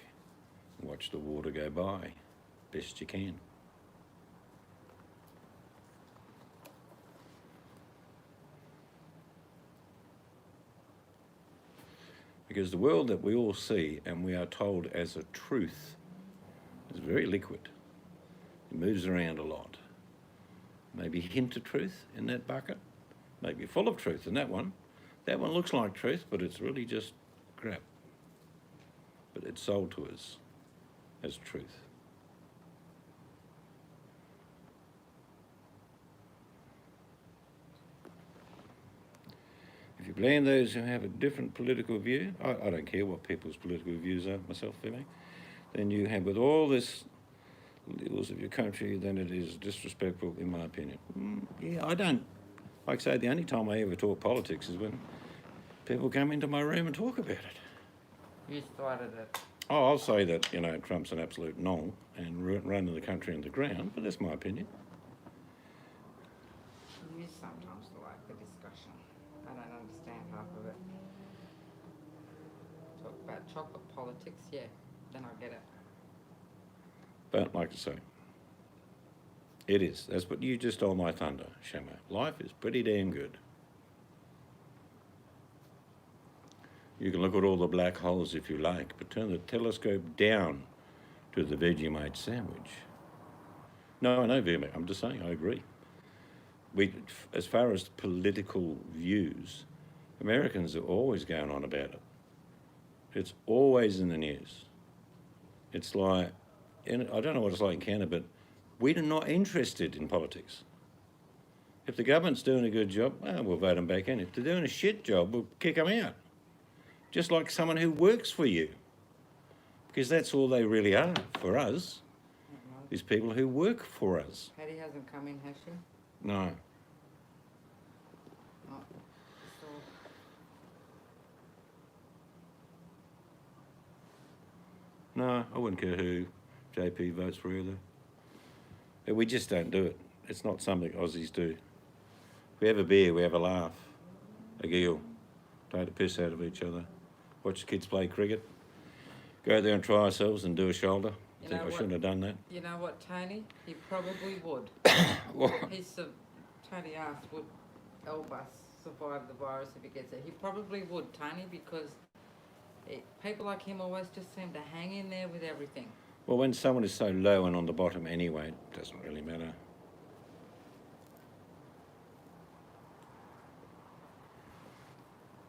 and watch the water go by best you can. Because the world that we all see and we are told as a truth is very liquid. It moves around a lot. Maybe a hint of truth in that bucket, maybe full of truth in that one. That one looks like truth, but it's really just crap. But it's sold to us as truth. If you blame those who have a different political view, I don't care what people's political views are, myself, then you have with all this laws of your country, then it is disrespectful, in my opinion. Yeah, I don't. Like I say, the only time I ever talk politics is when people come into my room and talk about it. You started it. Oh, I'll say that, Trump's an absolute nong and running the country into the ground, but that's my opinion. You sometimes like the discussion. I don't understand half of it. Talk about chocolate politics, yeah, then I get it. But like I say, it is. That's what you just stole my thunder, Shamo. Life is pretty damn good. You can look at all the black holes if you like, but turn the telescope down to the Vegemite sandwich. No, I know Vegemite. I'm just saying, I agree. As far as political views, Americans are always going on about it. It's always in the news. It's like, I don't know what it's like in Canada, but we're not interested in politics. If the government's doing a good job, well, we'll vote them back in. If they're doing a shit job, we'll kick them out. Just like someone who works for you. Because that's all they really are for us, is people who work for us. Patty hasn't come in, has she? No. Oh, so No, I wouldn't care who JP votes for either. But we just don't do it. It's not something Aussies do. We have a beer, we have a laugh, a giggle, take the piss out of each other, watch the kids play cricket, go out there and try ourselves and do a shoulder. You Think know I what? shouldn't have done that. you know what, Tony? He probably would. Well, Tony asked, would Elbus survive the virus if he gets it? He probably would, Tony, because people like him always just seem to hang in there with everything. well, when someone is so low and on the bottom anyway, it doesn't really matter.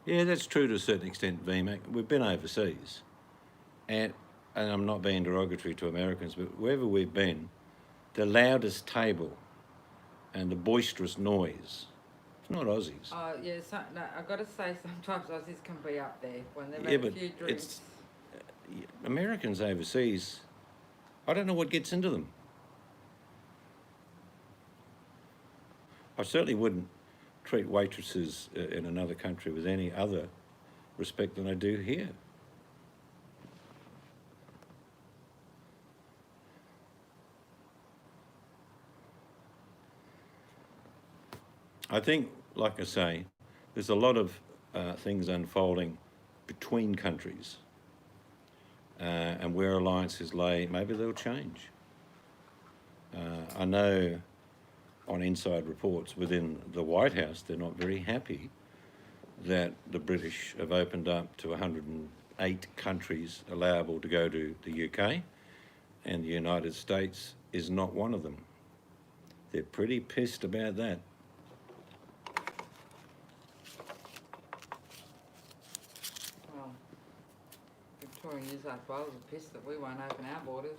Yeah, that's true to a certain extent, VMAC. We've been overseas, and I'm not being derogatory to Americans, but wherever we've been, the loudest table and the boisterous noise, it's not Aussies. Yeah, no, I've got to say sometimes Aussies can be up there when they've Yeah, had a but few drinks. it's Americans overseas. I don't know what gets into them. I certainly wouldn't treat waitresses in another country with any other respect than I do here. I think, like I say, there's a lot of things unfolding between countries, and where alliances lay, maybe they'll change. I know on inside reports within the White House, they're not very happy that the British have opened up to 108 countries allowable to go to the UK, and the United States is not one of them. They're pretty pissed about that. Well, Victoria and New South Wales are pissed that we won't open our borders.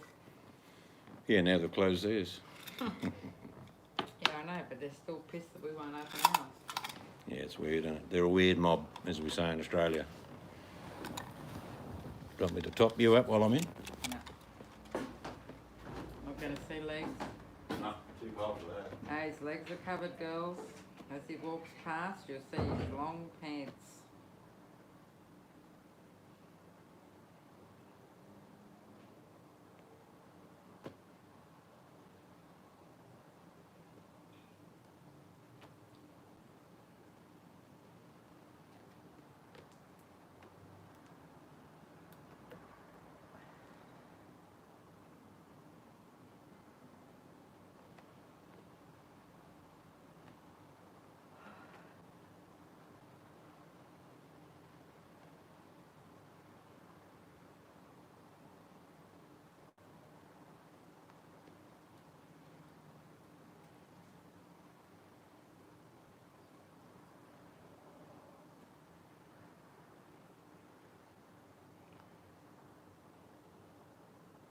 Yeah, now they've closed theirs. Yeah, I know, but they're still pissed that we won't open ours. Yeah, it's weird, isn't it? They're a weird mob, as we say in Australia. Do you want me to top you up while I'm in? No. Not going to see legs. No, too cold for that. No, his legs are covered, girls. As he walks past, you'll see his long pants.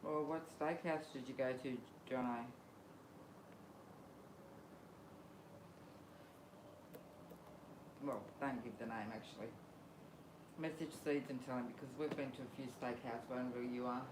Well, what steakhouse did you go to, Jono? Well, don't give the name, actually. Message Seeds and tell him, because we've been to a few steakhouses wherever you are.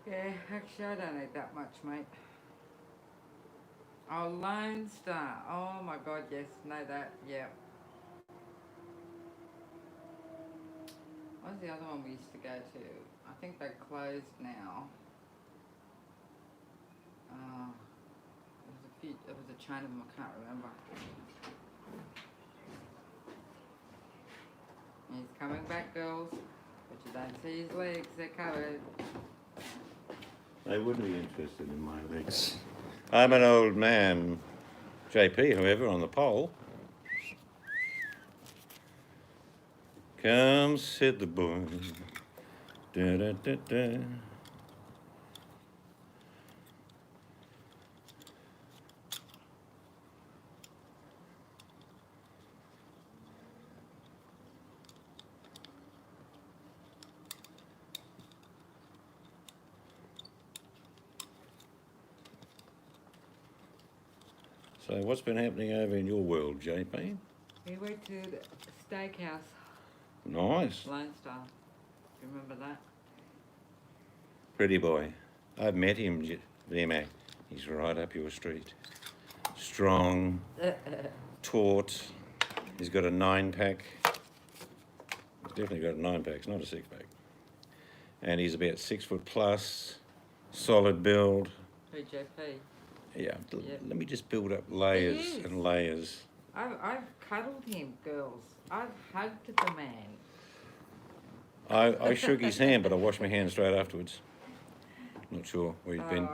Yeah, actually I don't eat that much, mate. Oh, Lone Star. Oh my god, yes, know that, yeah. What was the other one we used to go to? I think they're closed now. There was a chain of them, I can't remember. He's coming back, girls. But you don't see his legs, they're covered. They wouldn't be interested in my legs. I'm an old man. JP, however, on the pole. Come sit the boy. Da, da, da, da. So what's been happening over in your world, JP? We went to the steakhouse, Nice. Lone Star. Do you remember that? Pretty boy. I've met him, VMAC. He's right up your street. Strong, taut. He's got a 9-pack. He's definitely got a 9-pack. It's not a 6-pack. And he's about 6 foot plus, solid build. Who, JP? Yeah. Yep. Let me just build up layers He is. and layers. I've cuddled him, girls. I've hugged the man. I shook his hand, but I washed my hands straight afterwards. Not sure where he'd been.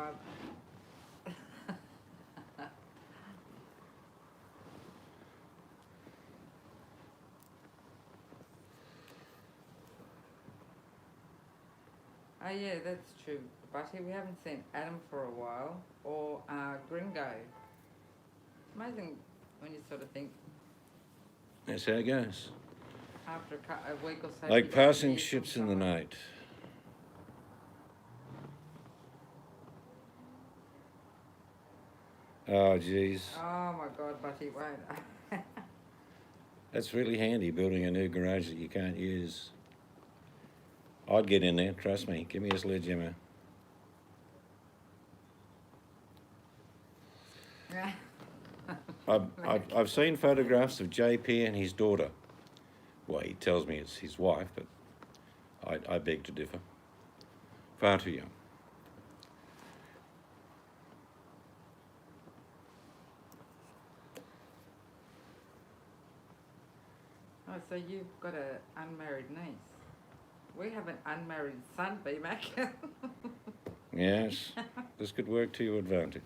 Oh yeah, that's true. Buddy, we haven't seen Adam for a while, or Gringo. It's amazing when you sort of think That's how it goes. after a week or so. Like you don't passing hear from ships in the someone. night. Oh, geez. Oh my God, Buddy, wait. That's really handy, building a new garage that you can't use. I'd get in there, trust me. Give me a sledgehammer. I've seen photographs of JP and his daughter. Well, he tells me it's his wife, but I beg to differ. Far too young. Oh, so you've got an unmarried niece. We have an unmarried son, BMAC. Yes, this could work to your advantage.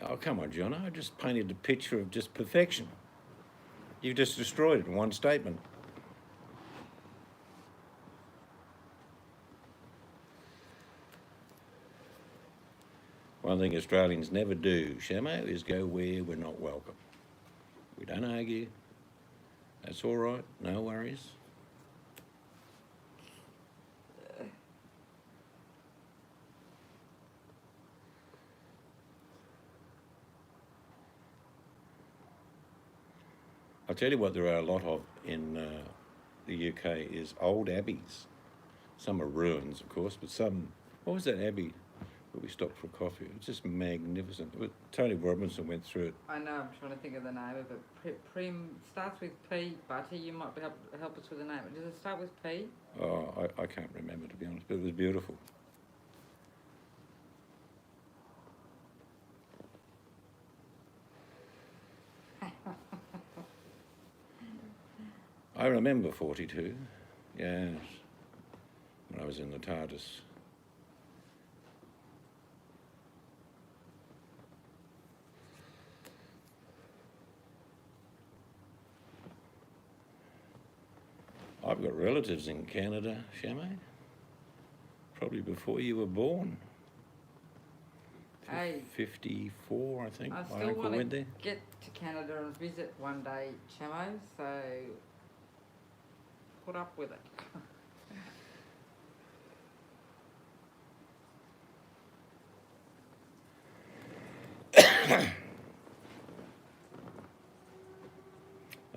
Oh, come on, John. I just painted a picture of just perfection. You've just destroyed it in one statement. One thing Australians never do, Shamo, is go where we're not welcome. We don't argue. That's all right. No worries. I'll tell you what there are a lot of in the UK is old abbeys. Some are ruins, of course, but some... What was that abbey where we stopped for coffee? It was just magnificent. Tony Robinson went through it. I know, I'm trying to think of the name of it. Prim starts with P, Buddy. You might be able to help us with the name. Does it start with P? Oh, I can't remember, to be honest, but it was beautiful. I remember 42, yes, when I was in the TARDIS. I've got relatives in Canada, Shamo. Probably before you were born. Hey, 54, I think. I My still uncle want went to there. get to Canada and visit one day, Chamo, so put up with it.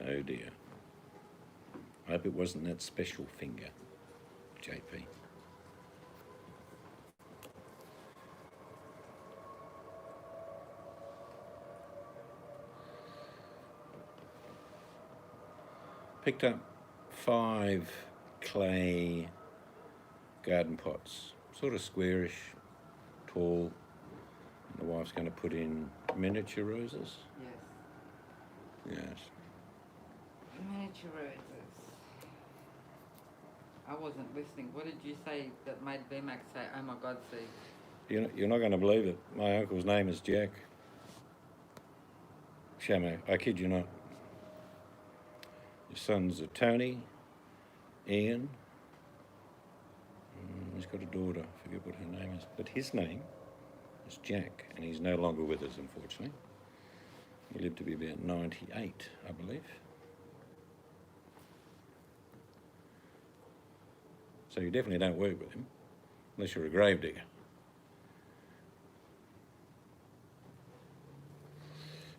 Oh dear. I hope it wasn't that special finger, JP. picked up 5 clay garden pots, sort of squarish, tall. The wife's going to put in miniature roses. Yes. Yes. Miniature roses. I wasn't listening. What did you say that made BMAX say, oh my God, Steve? You're not going to believe it. My uncle's name is Jack. Shamo, I kid you not. His sons are Tony, Ian. He's got a daughter, I forget what her name is. But his name is Jack, and he's no longer with us, unfortunately. He lived to be about 98, I believe. So you definitely don't work with him, unless you're a gravedigger.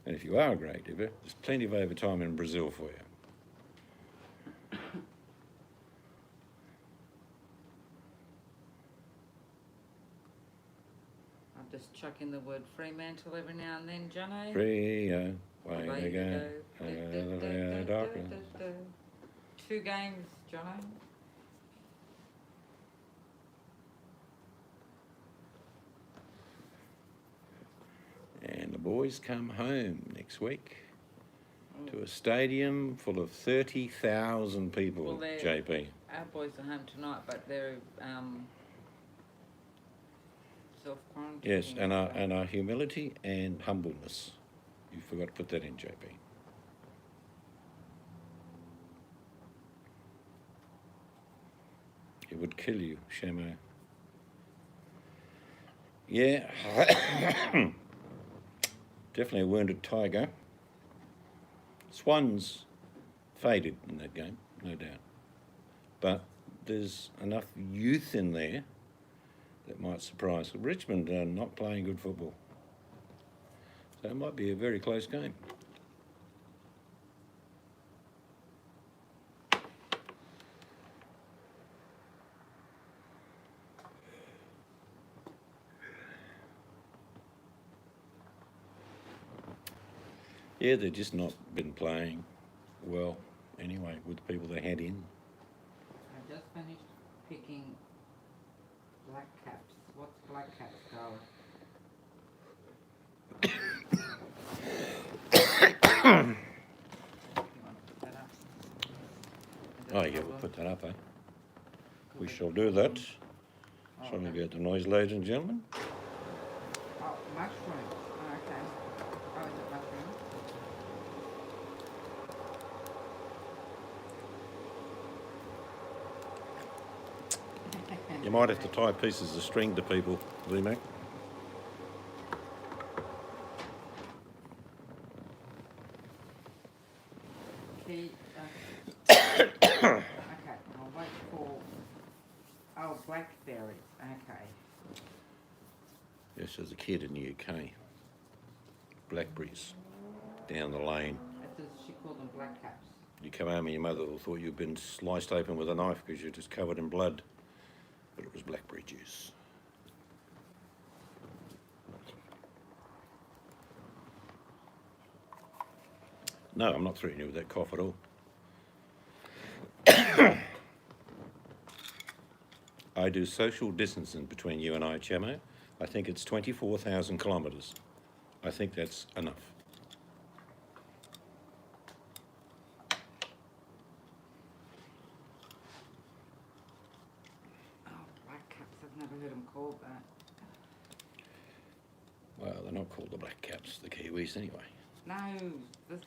And if you are a gravedigger, there's plenty of overtime in Brazil for you. I'm just chucking the word Fremantle every now and then, Jono. Free, way Away to you go. go. Doctor. 2 games, Jono. And the boys come home next week to a stadium full of 30,000 people, Well, JP. Our boys are home tonight, but they're self-quarantining. Yes, and our humility and humbleness. You forgot to put that in, JP. It would kill you, Shamo. Yeah. Definitely a wounded tiger. Swans faded in that game, no doubt. But there's enough youth in there that might surprise. Richmond are not playing good football. So it might be a very close game. Yeah, they've just not been playing well anyway with the people they had in. I just finished picking black caps. What's black caps, Carla? You want to put that up? Oh yeah, we'll put that up, eh? We shall do that. Sorry about the noise, ladies and gentlemen. Oh, mushrooms. Oh, okay. Oh, is it mushrooms? You might have to tie pieces of string to people, V-Mac. Okay, I'll wait for... Oh, blackberries. Okay. Yes, as a kid in the UK. Blackberries down the lane. She called them black caps. You come home and your mother thought you'd been sliced open with a knife because you're just covered in blood. But it was blackberry juice. No, I'm not threatening you with that cough at all. I do social distancing between you and I, Chamo. I think it's 24,000 kilometres. I think that's enough. Oh, black caps. I've never heard them called that. Well, they're not called the black caps, the Kiwis anyway. No, this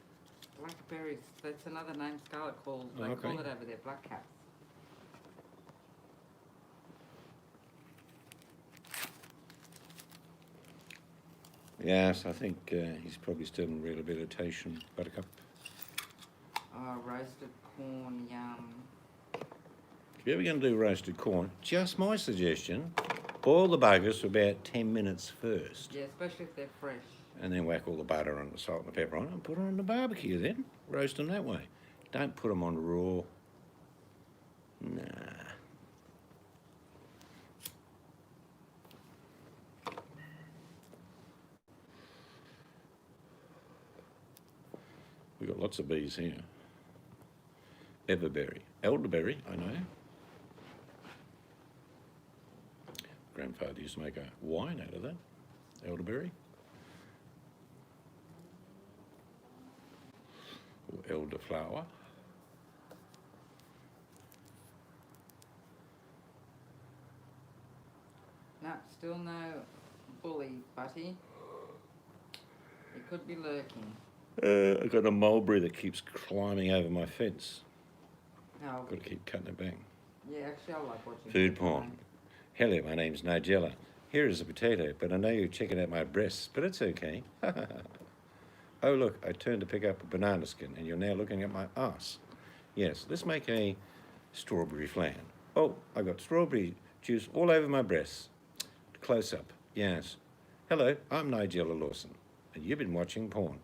blackberries. That's another name Scarlett calls. They Okay. call it over there, black caps. Yes, I think he's probably still in rehabilitation, Buttercup. Oh, roasted corn, yum. If you're ever going to do roasted corn, just my suggestion, boil the buggers for about 10 minutes first. Yeah, especially if they're fresh. And then whack all the butter and the salt and the pepper on it and put them on the barbecue then. Roast them that way. Don't put them on raw. Nah. We've got lots of bees here. Everberry. Elderberry, I know. Grandfather used to make a wine out of that. Elderberry. Or elderflower. No, still no bully, Butty. He could be lurking. I've got a mulberry that keeps climbing over my fence. No. Got to keep cutting it back. Yeah, actually, I like watching. Food porn. Hello, my name's Nigella. Here is a potato, but I know you're checking out my breasts, but it's okay. Oh, look, I turned to pick up a banana skin, and you're now looking at my ass. Yes, let's make a strawberry flan. Oh, I got strawberry juice all over my breasts. Close up, yes. Hello, I'm Nigella Lawson, and you've been watching corn.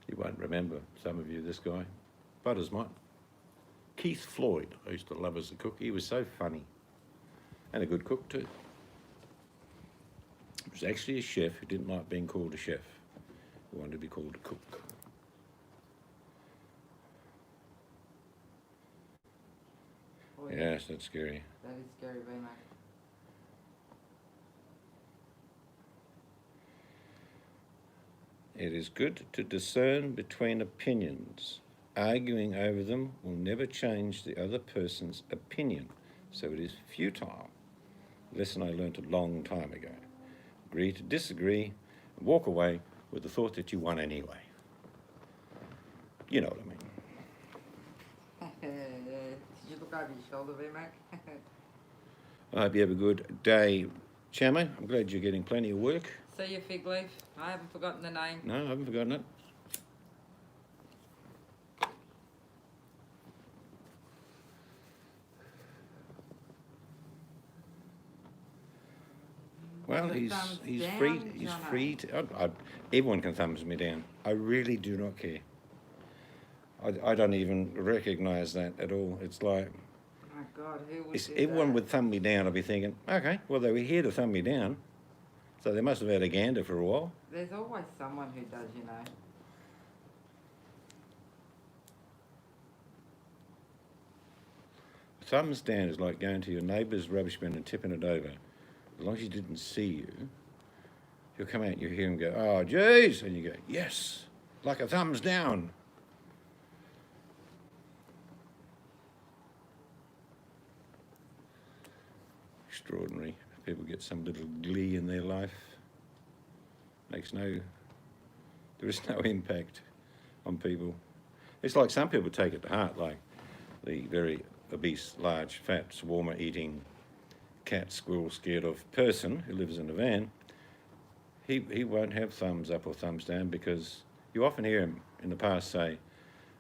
You won't remember, some of you, this guy. Butters might. Keith Floyd, I used to love as a cook. He was so funny. And a good cook too. He was actually a chef who didn't like being called a chef. He wanted to be called a cook. Oh, Yes, that's scary. That is scary, very much. It is good to discern between opinions. Arguing over them will never change the other person's opinion, so it is futile. A lesson I learnt a long time ago. Agree to disagree and walk away with the thought that you won anyway. You know what I mean. Did you look over your shoulder there, Mac? I hope you have a good day, Chamo. I'm glad you're getting plenty of work. See you, Fig Leaf. I haven't forgotten the name. No, I haven't forgotten it. Well, he's down, free. He's Jono. free. Everyone can thumbs me down. I really do not care. I don't even recognise that at all. It's like My God, who would if do everyone that? would thumb me down, I'd be thinking, okay, well they were here to thumb me down, so they must have had a gander for a while. There's always someone who does, you know. Thumbs down is like going to your neighbour's rubbish bin and tipping it over. As long as he didn't see you, he'll come out and you hear him go, oh, geez, and you go, yes, like a thumbs down. Extraordinary. People get some little glee in their life. There is no impact on people. It's like some people take it to heart, like the very obese, large, fat, swarmer-eating, cat, squirrel scared of person who lives in a van. He won't have thumbs up or thumbs down because you often hear him in the past say,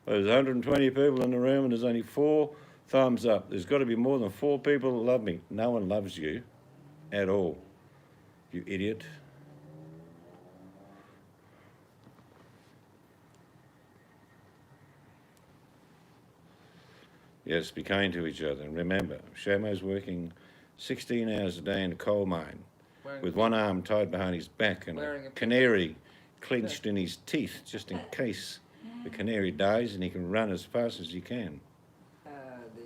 well, there's 120 people in the room and there's only 4 thumbs up. There's got to be more than 4 people that love me. No one loves you at all, you idiot. Yes, be kind to each other. And remember, Shamo's working 16 hours a day in a coal mine with one arm tied behind his back and a canary clenched in his teeth just in case the canary dies and he can run as fast as he can. Oh, dear.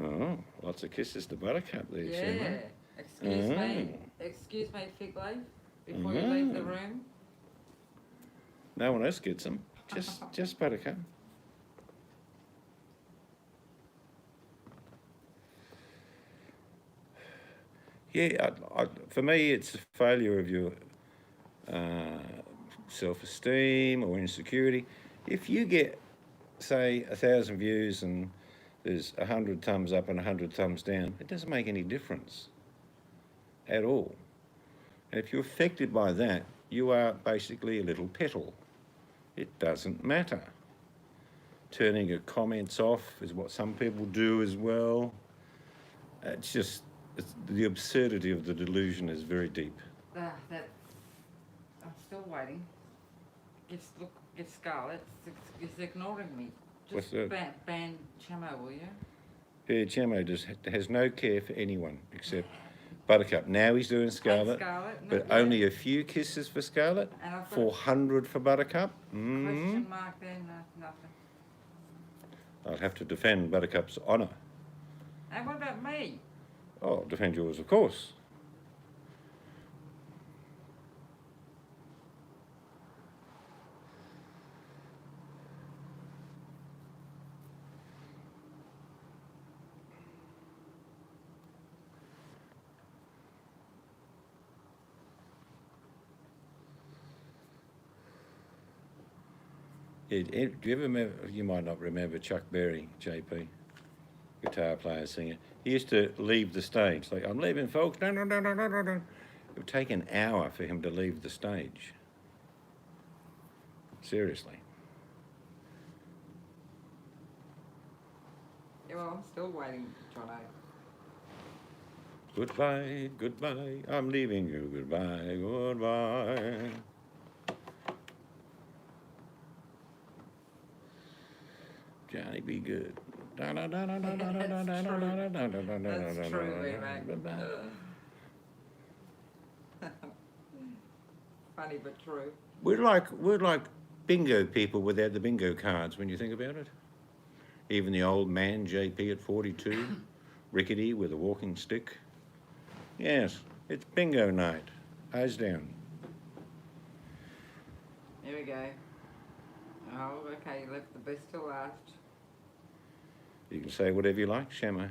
Oh, lots of kisses to Buttercup there, Yeah. Shamo. Excuse me, Fig Leaf, before you leave the room. No one else gets them, just Buttercup. Yeah, for me, it's a failure of your self-esteem or insecurity. If you get, say, 1,000 views and there's 100 thumbs up and 100 thumbs down, it doesn't make any difference at all. And if you're affected by that, you are basically a little petal. It doesn't matter. turning her comments off is what some people do as well. It's just the absurdity of the delusion is very deep. That I'm still waiting. Get Scarlett. It's ignoring me. What's Just that? ban Chamo, will you? Yeah, Chamo just has no care for anyone except Buttercup. Now he's doing Scarlet, Scarlet, but yeah. only a few kisses for Scarlet. And I've got 400 for Buttercup. question mark there. No, nothing. I'll have to defend Buttercup's honour. And what about me? Oh, defend yours, of course. Yeah, do you ever remember, you might not remember Chuck Berry, JP, guitar player, singer. He used to leave the stage, like, I'm leaving, folks. No. It would take an hour for him to leave the stage. Seriously. Yeah, well, I'm still waiting, Jono. Goodbye, I'm leaving you, goodbye. Johnny, be good. That's true, V-Mac. Funny but true. We're like bingo people without the bingo cards when you think about it. Even the old man, JP at 42, rickety with a walking stick. Yes, it's bingo night. Eyes down. Here we go. Oh, okay, you left the best till last. You can say whatever you like, Shamo.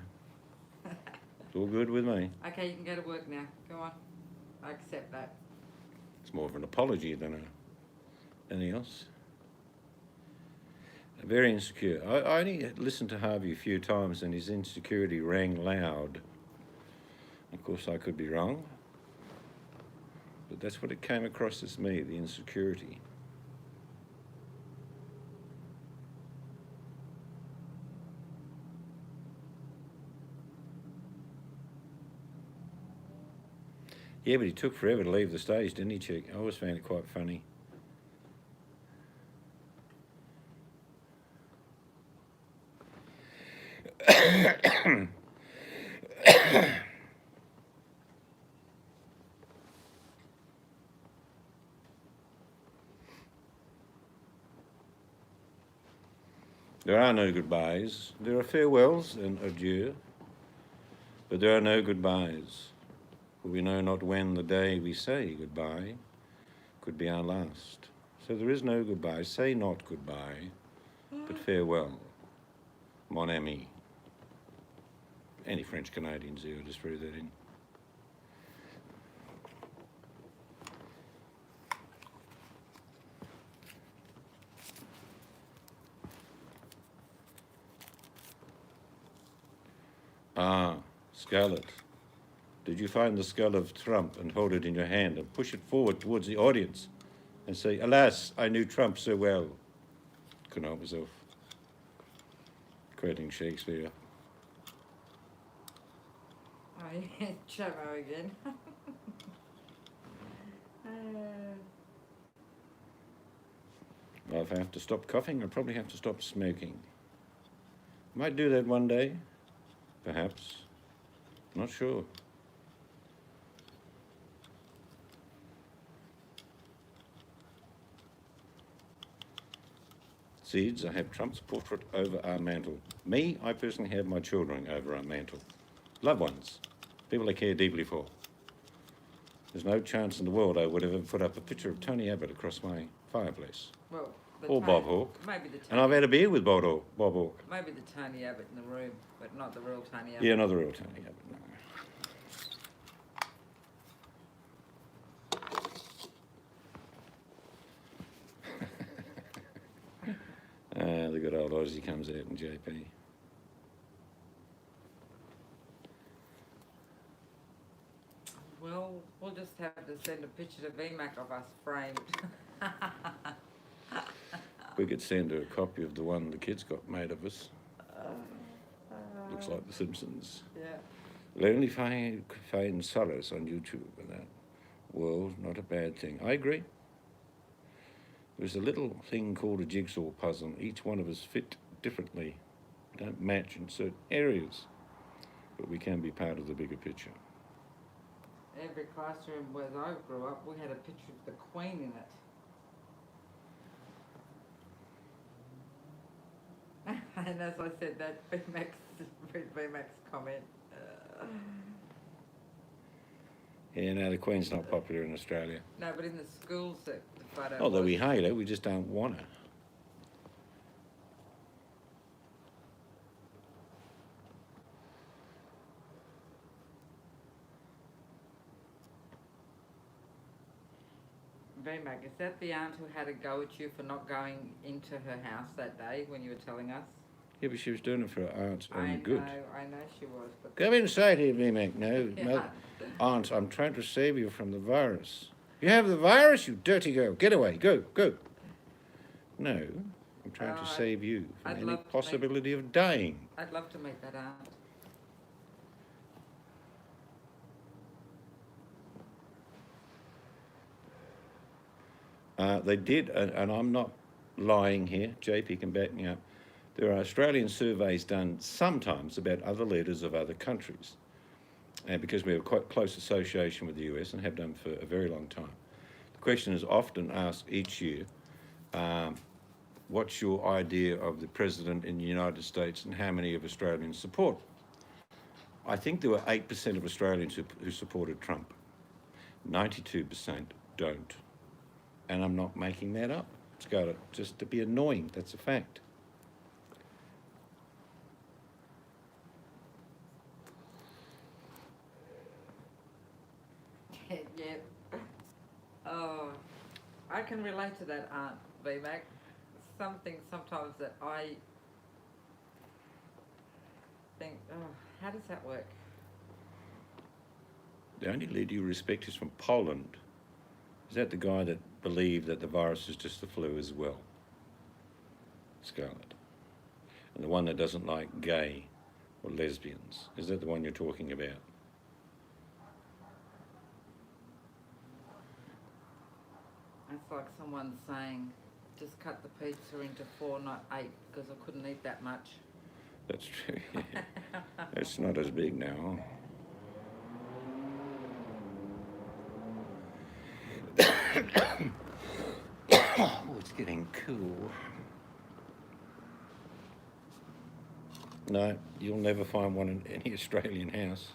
It's all good with me. Okay, you can go to work now. Go on. I accept that. It's more of an apology than anything else. Very insecure. I only listened to Harvey a few times and his insecurity rang loud. Of course, I could be wrong, but that's what it came across as me, the insecurity. Yeah, but he took forever to leave the stage, didn't he, Chick? I always found it quite funny. There are no goodbyes. There are farewells and adieu, but there are no goodbyes. For we know not when the day we say goodbye could be our last. So there is no goodbye. Say not goodbye, but farewell, mon ami. Any French Canadians here, just threw that in. Ah, Scarlett. Did you find the skull of Trump and hold it in your hand and push it forward towards the audience and say, alas, I knew Trump so well? Couldn't help myself. Quoting Shakespeare. Oh, yeah, Chamo again. Well, if I have to stop coughing, I'll probably have to stop smoking. Might do that one day, perhaps. Not sure. Seeds, I have Trump's portrait over our mantle. Me, I personally have my children over our mantle. Loved ones, people I care deeply for. There's no chance in the world I would ever put up a picture of Tony Abbott across my fireplace. Well, Or Bob Hawke. Maybe the Tony, And I've had a beer with Bob Hawke. maybe the Tony Abbott in the room, but not the real Tony Abbott. Yeah, not the real Tony Abbott, no. The good old Aussie comes out in JP. Well, we'll just have to send a picture to VMAC of us framed. We could send her a copy of the one the kids got made of us. Looks like The Simpsons. Yeah. Lonely find solace on YouTube and that. World, not a bad thing. I agree. There's a little thing called a jigsaw puzzle. Each one of us fit differently. We don't match in certain areas, but we can be part of the bigger picture. Every classroom where I grew up, we had a picture of the Queen in it. And as I said, that BMAX comment. Yeah, no, the Queen's not popular in Australia. No, but in the schools, the photo. Although we hate her, we just don't want her. VMAC, is that the aunt who had a go at you for not going into her house that day when you were telling us? Yeah, but she was doing it for her aunt's own good. I know she was. But Come inside here, VMAC. No, Yeah. no. Aunt, I'm trying to save you from the virus. You have the virus, you dirty girl. Get away. Go, go. No, I'm trying to save you from I'd any love to possibility of dying. I'd love to meet that aunt. They did, and I'm not lying here. JP can back me up. There are Australian surveys done sometimes about other leaders of other countries, because we have a quite close association with the US and have done for a very long time. The question is often asked each year, what's your idea of the president in the United States and how many of Australians support? I think there were 8% of Australians who supported Trump. 92% don't. And I'm not making that up. It's got to just to be annoying. That's a fact. Yeah. Oh, I can relate to that, Aunt VMAC. Something sometimes that I think, oh, how does that work? The only leader you respect is from Poland. Is that the guy that believed that the virus is just the flu as well? Scarlett. And the one that doesn't like gay or lesbians. Is that the one you're talking about? It's like someone saying, just cut the pizza into 4, not 8, because I couldn't eat that much. That's true. It's not as big now. Oh, it's getting cool. No, you'll never find one in any Australian house.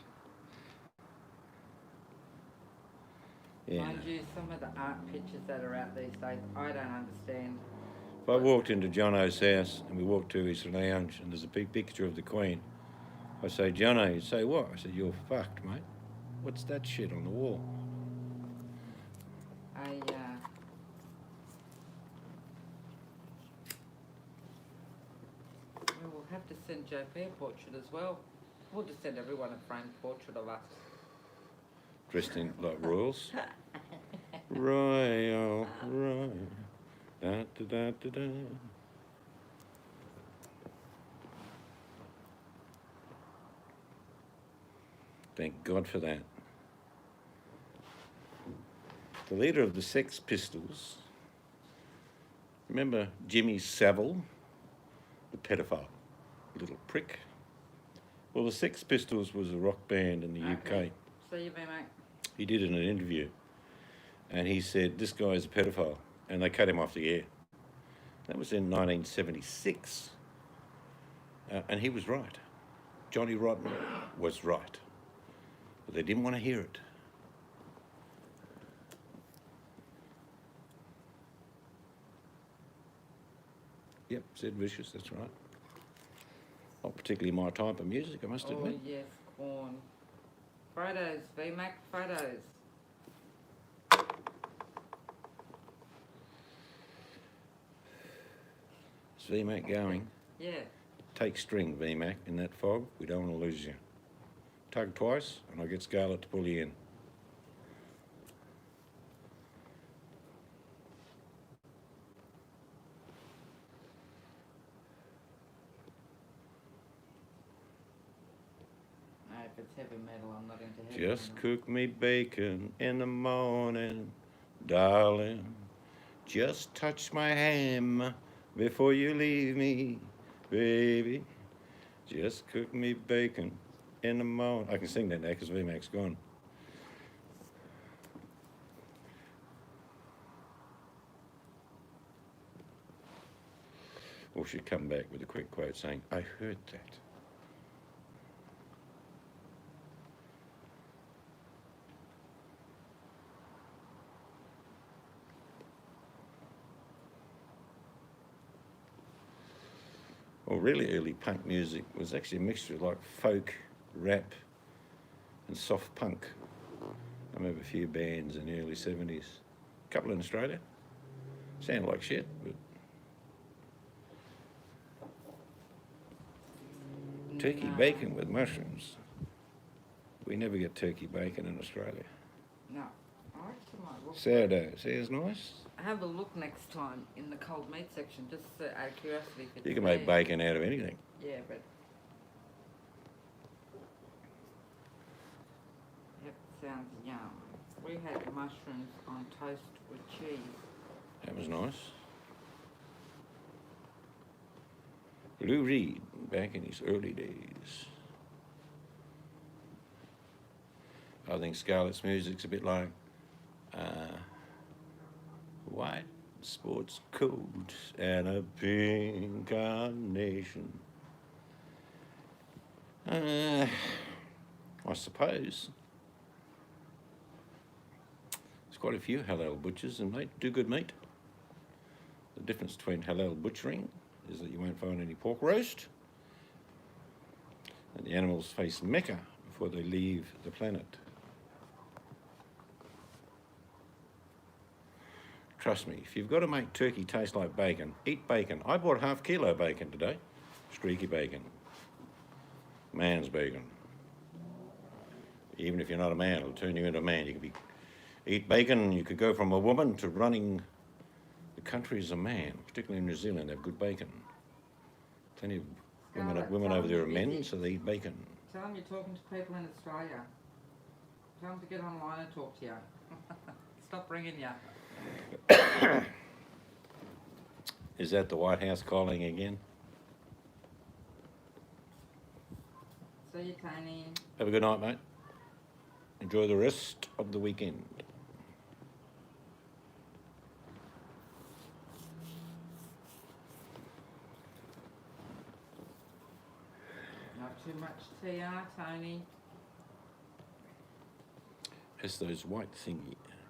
Yeah. Mind you, some of the art pictures that are out these days, I don't understand. If I walked into Jono's house and we walked to his lounge and there's a big picture of the Queen, I say, Jono, he'd say, what? I said, you're fucked, mate. What's that shit on the wall? We'll have to send JP a portrait as well. We'll just send everyone a framed portrait of us. Dressed in like royals. Royal, royal. Da, da, da, da, da. Thank God for that. The leader of the Sex Pistols, remember Jimmy Savile, the pedophile, little prick? Well, the Sex Pistols was a rock band in the UK. See you, mate. He did in an interview, and he said, this guy is a pedophile, and they cut him off the air. That was in 1976, and he was right. Johnny Rotten was right, but they didn't want to hear it. Yep, Sid Vicious, that's right. Not particularly my type of music, I must admit. Oh, yes, corn. Photos, VMAC, photos. Is VMAC going? Yeah. Take string, VMAC, in that fog. We don't want to lose you. Tug twice, and I'll get Scarlett to pull you in. if it's heavy metal. I'm not into heavy Just metal. cook me bacon in the morning, darling. Just touch my ham before you leave me, baby. Just cook me bacon in the morning. I can sing that now because VMAX gone. Or she'd come back with a quick quote saying, I heard that. Well, really early punk music was actually a mixture of like folk, rap, and soft punk. I remember a few bands in the early 70s. A couple in Australia. Sounded like shit, but turkey No. bacon with mushrooms. We never get turkey bacon in Australia. No. I actually might look. Sourdough, sounds nice. Have a look next time in the cold meat section, just out of curiosity. If it's You can make there. bacon out of anything. Yeah, but. Yep, sounds yum. We had mushrooms on toast with cheese. That was nice. Lou Reed, back in his early days. I think Scarlett's music's a bit like white sports coat and a pink carnation. I suppose. There's quite a few halal butchers and they do good meat. The difference between halal butchering is that you won't find any pork roast and the animals face Mecca before they leave the planet. Trust me, if you've got to make turkey taste like bacon, eat bacon. I bought half kilo bacon today. Streaky bacon. Man's bacon. Even if you're not a man, it'll turn you into a man. You can eat bacon, you could go from a woman to running the country as a man. Particularly in New Zealand, they have good bacon. Plenty of women over there are men, so they eat bacon. Tell them you're talking to people in Australia. Tell them to get online and talk to you. Stop ringing you. Is that the White House calling again? See you, Tony. Have a good night, mate. Enjoy the rest of the weekend. Not too much TR, Tony. It's those white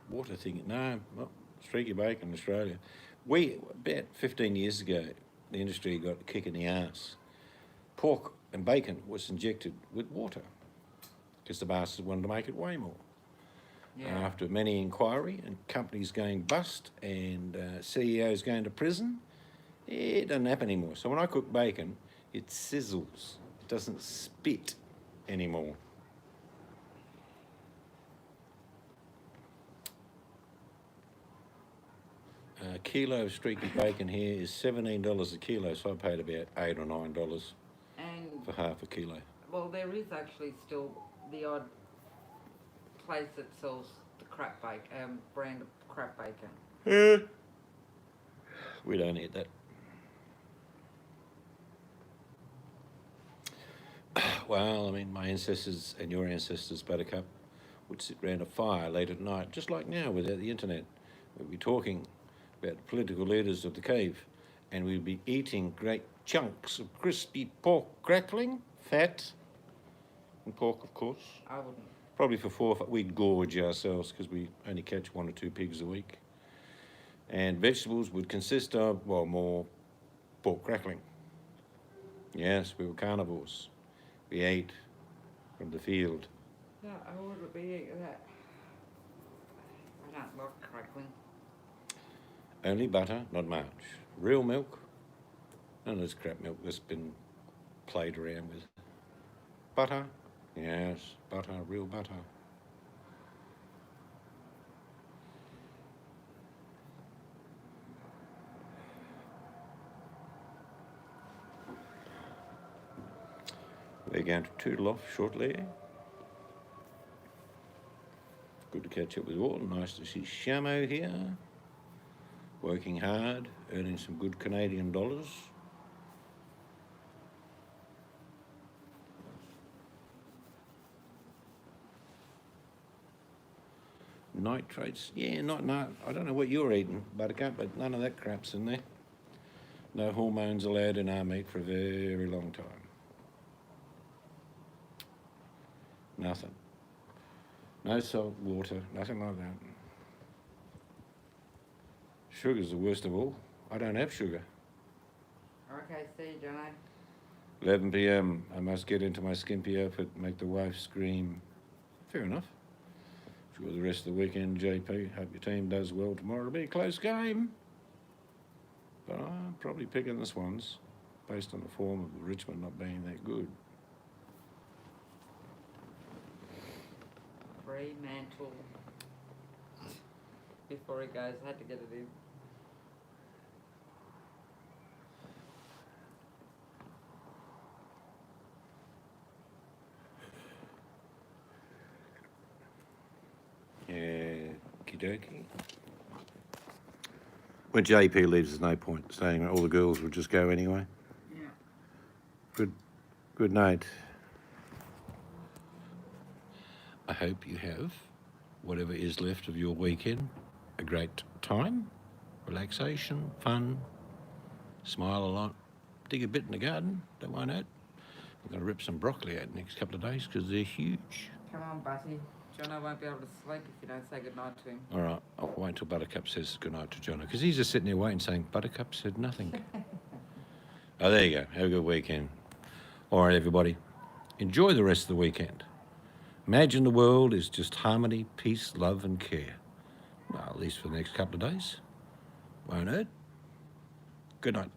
water thingy. No, not streaky bacon in Australia. We, about 15 years ago, the industry got a kick in the arse. Pork and bacon was injected with water because the bastards wanted to make it way more. Yeah. After many inquiry and companies going bust and CEOs going to prison, it doesn't happen anymore. So when I cook bacon, it sizzles. It doesn't spit anymore. A kilo of streaky bacon here is $17 a kilo, so I paid about $8 or $9 And, for half a kilo. well, there is actually still the odd place that sells the crap bacon, brand of crap bacon. We don't eat that. Well, I mean, my ancestors and your ancestors, Buttercup, would sit round a fire late at night, just like now without the internet. We'd be talking about the political leaders of the cave, and we'd be eating great chunks of crispy pork crackling, fat, and pork, of course. I wouldn't. Probably for 4 or 5, we'd gorge ourselves because we only catch 1 or 2 pigs a week. And vegetables would consist of, well, more pork crackling. Yes, we were carnivores. We ate from the field. No, I wouldn't be eating that. I don't like crackling. Only butter, not much. Real milk, none of this crap milk that's been played around with. Butter, yes, butter, real butter. We're going to toodle off shortly. Good to catch up with all. Nice to see Shamo here. Working hard, earning some good Canadian dollars. Nitrates, yeah, no, I don't know what you're eating, Buttercup, but none of that crap's in there. No hormones allowed in our meat for a very long time. Nothing. No salt, water, nothing like that. Sugar's the worst of all. I don't have sugar. Okay, see you, Jono. 11 p.m. I must get into my skimpy outfit, make the wife scream. Fair enough. Enjoy the rest of the weekend, JP. Hope your team does well tomorrow. It'll be a close game. But I'm probably picking the Swans based on the form of Richmond not being that good. Fremantle. Before he goes, I had to get it in. Yeah, okie When JP leaves, there's no point saying all the girls will just go anyway. Yeah. Good night. I hope you have, whatever is left of your weekend, a great time, relaxation, fun, smile a lot, dig a bit in the garden, don't mind that. I'm going to rip some broccoli out next couple of days because they're huge. Come on, Butty. Jono won't be able to sleep if you don't say goodnight to him. All right, I'll wait until Buttercup says goodnight to Jono because he's just sitting there waiting saying, Buttercup said nothing. Oh, there you go. Have a good weekend. All right, everybody. Enjoy the rest of the weekend. Imagine the world is just harmony, peace, love and care. Well, at least for the next couple of days. Won't it? Good night.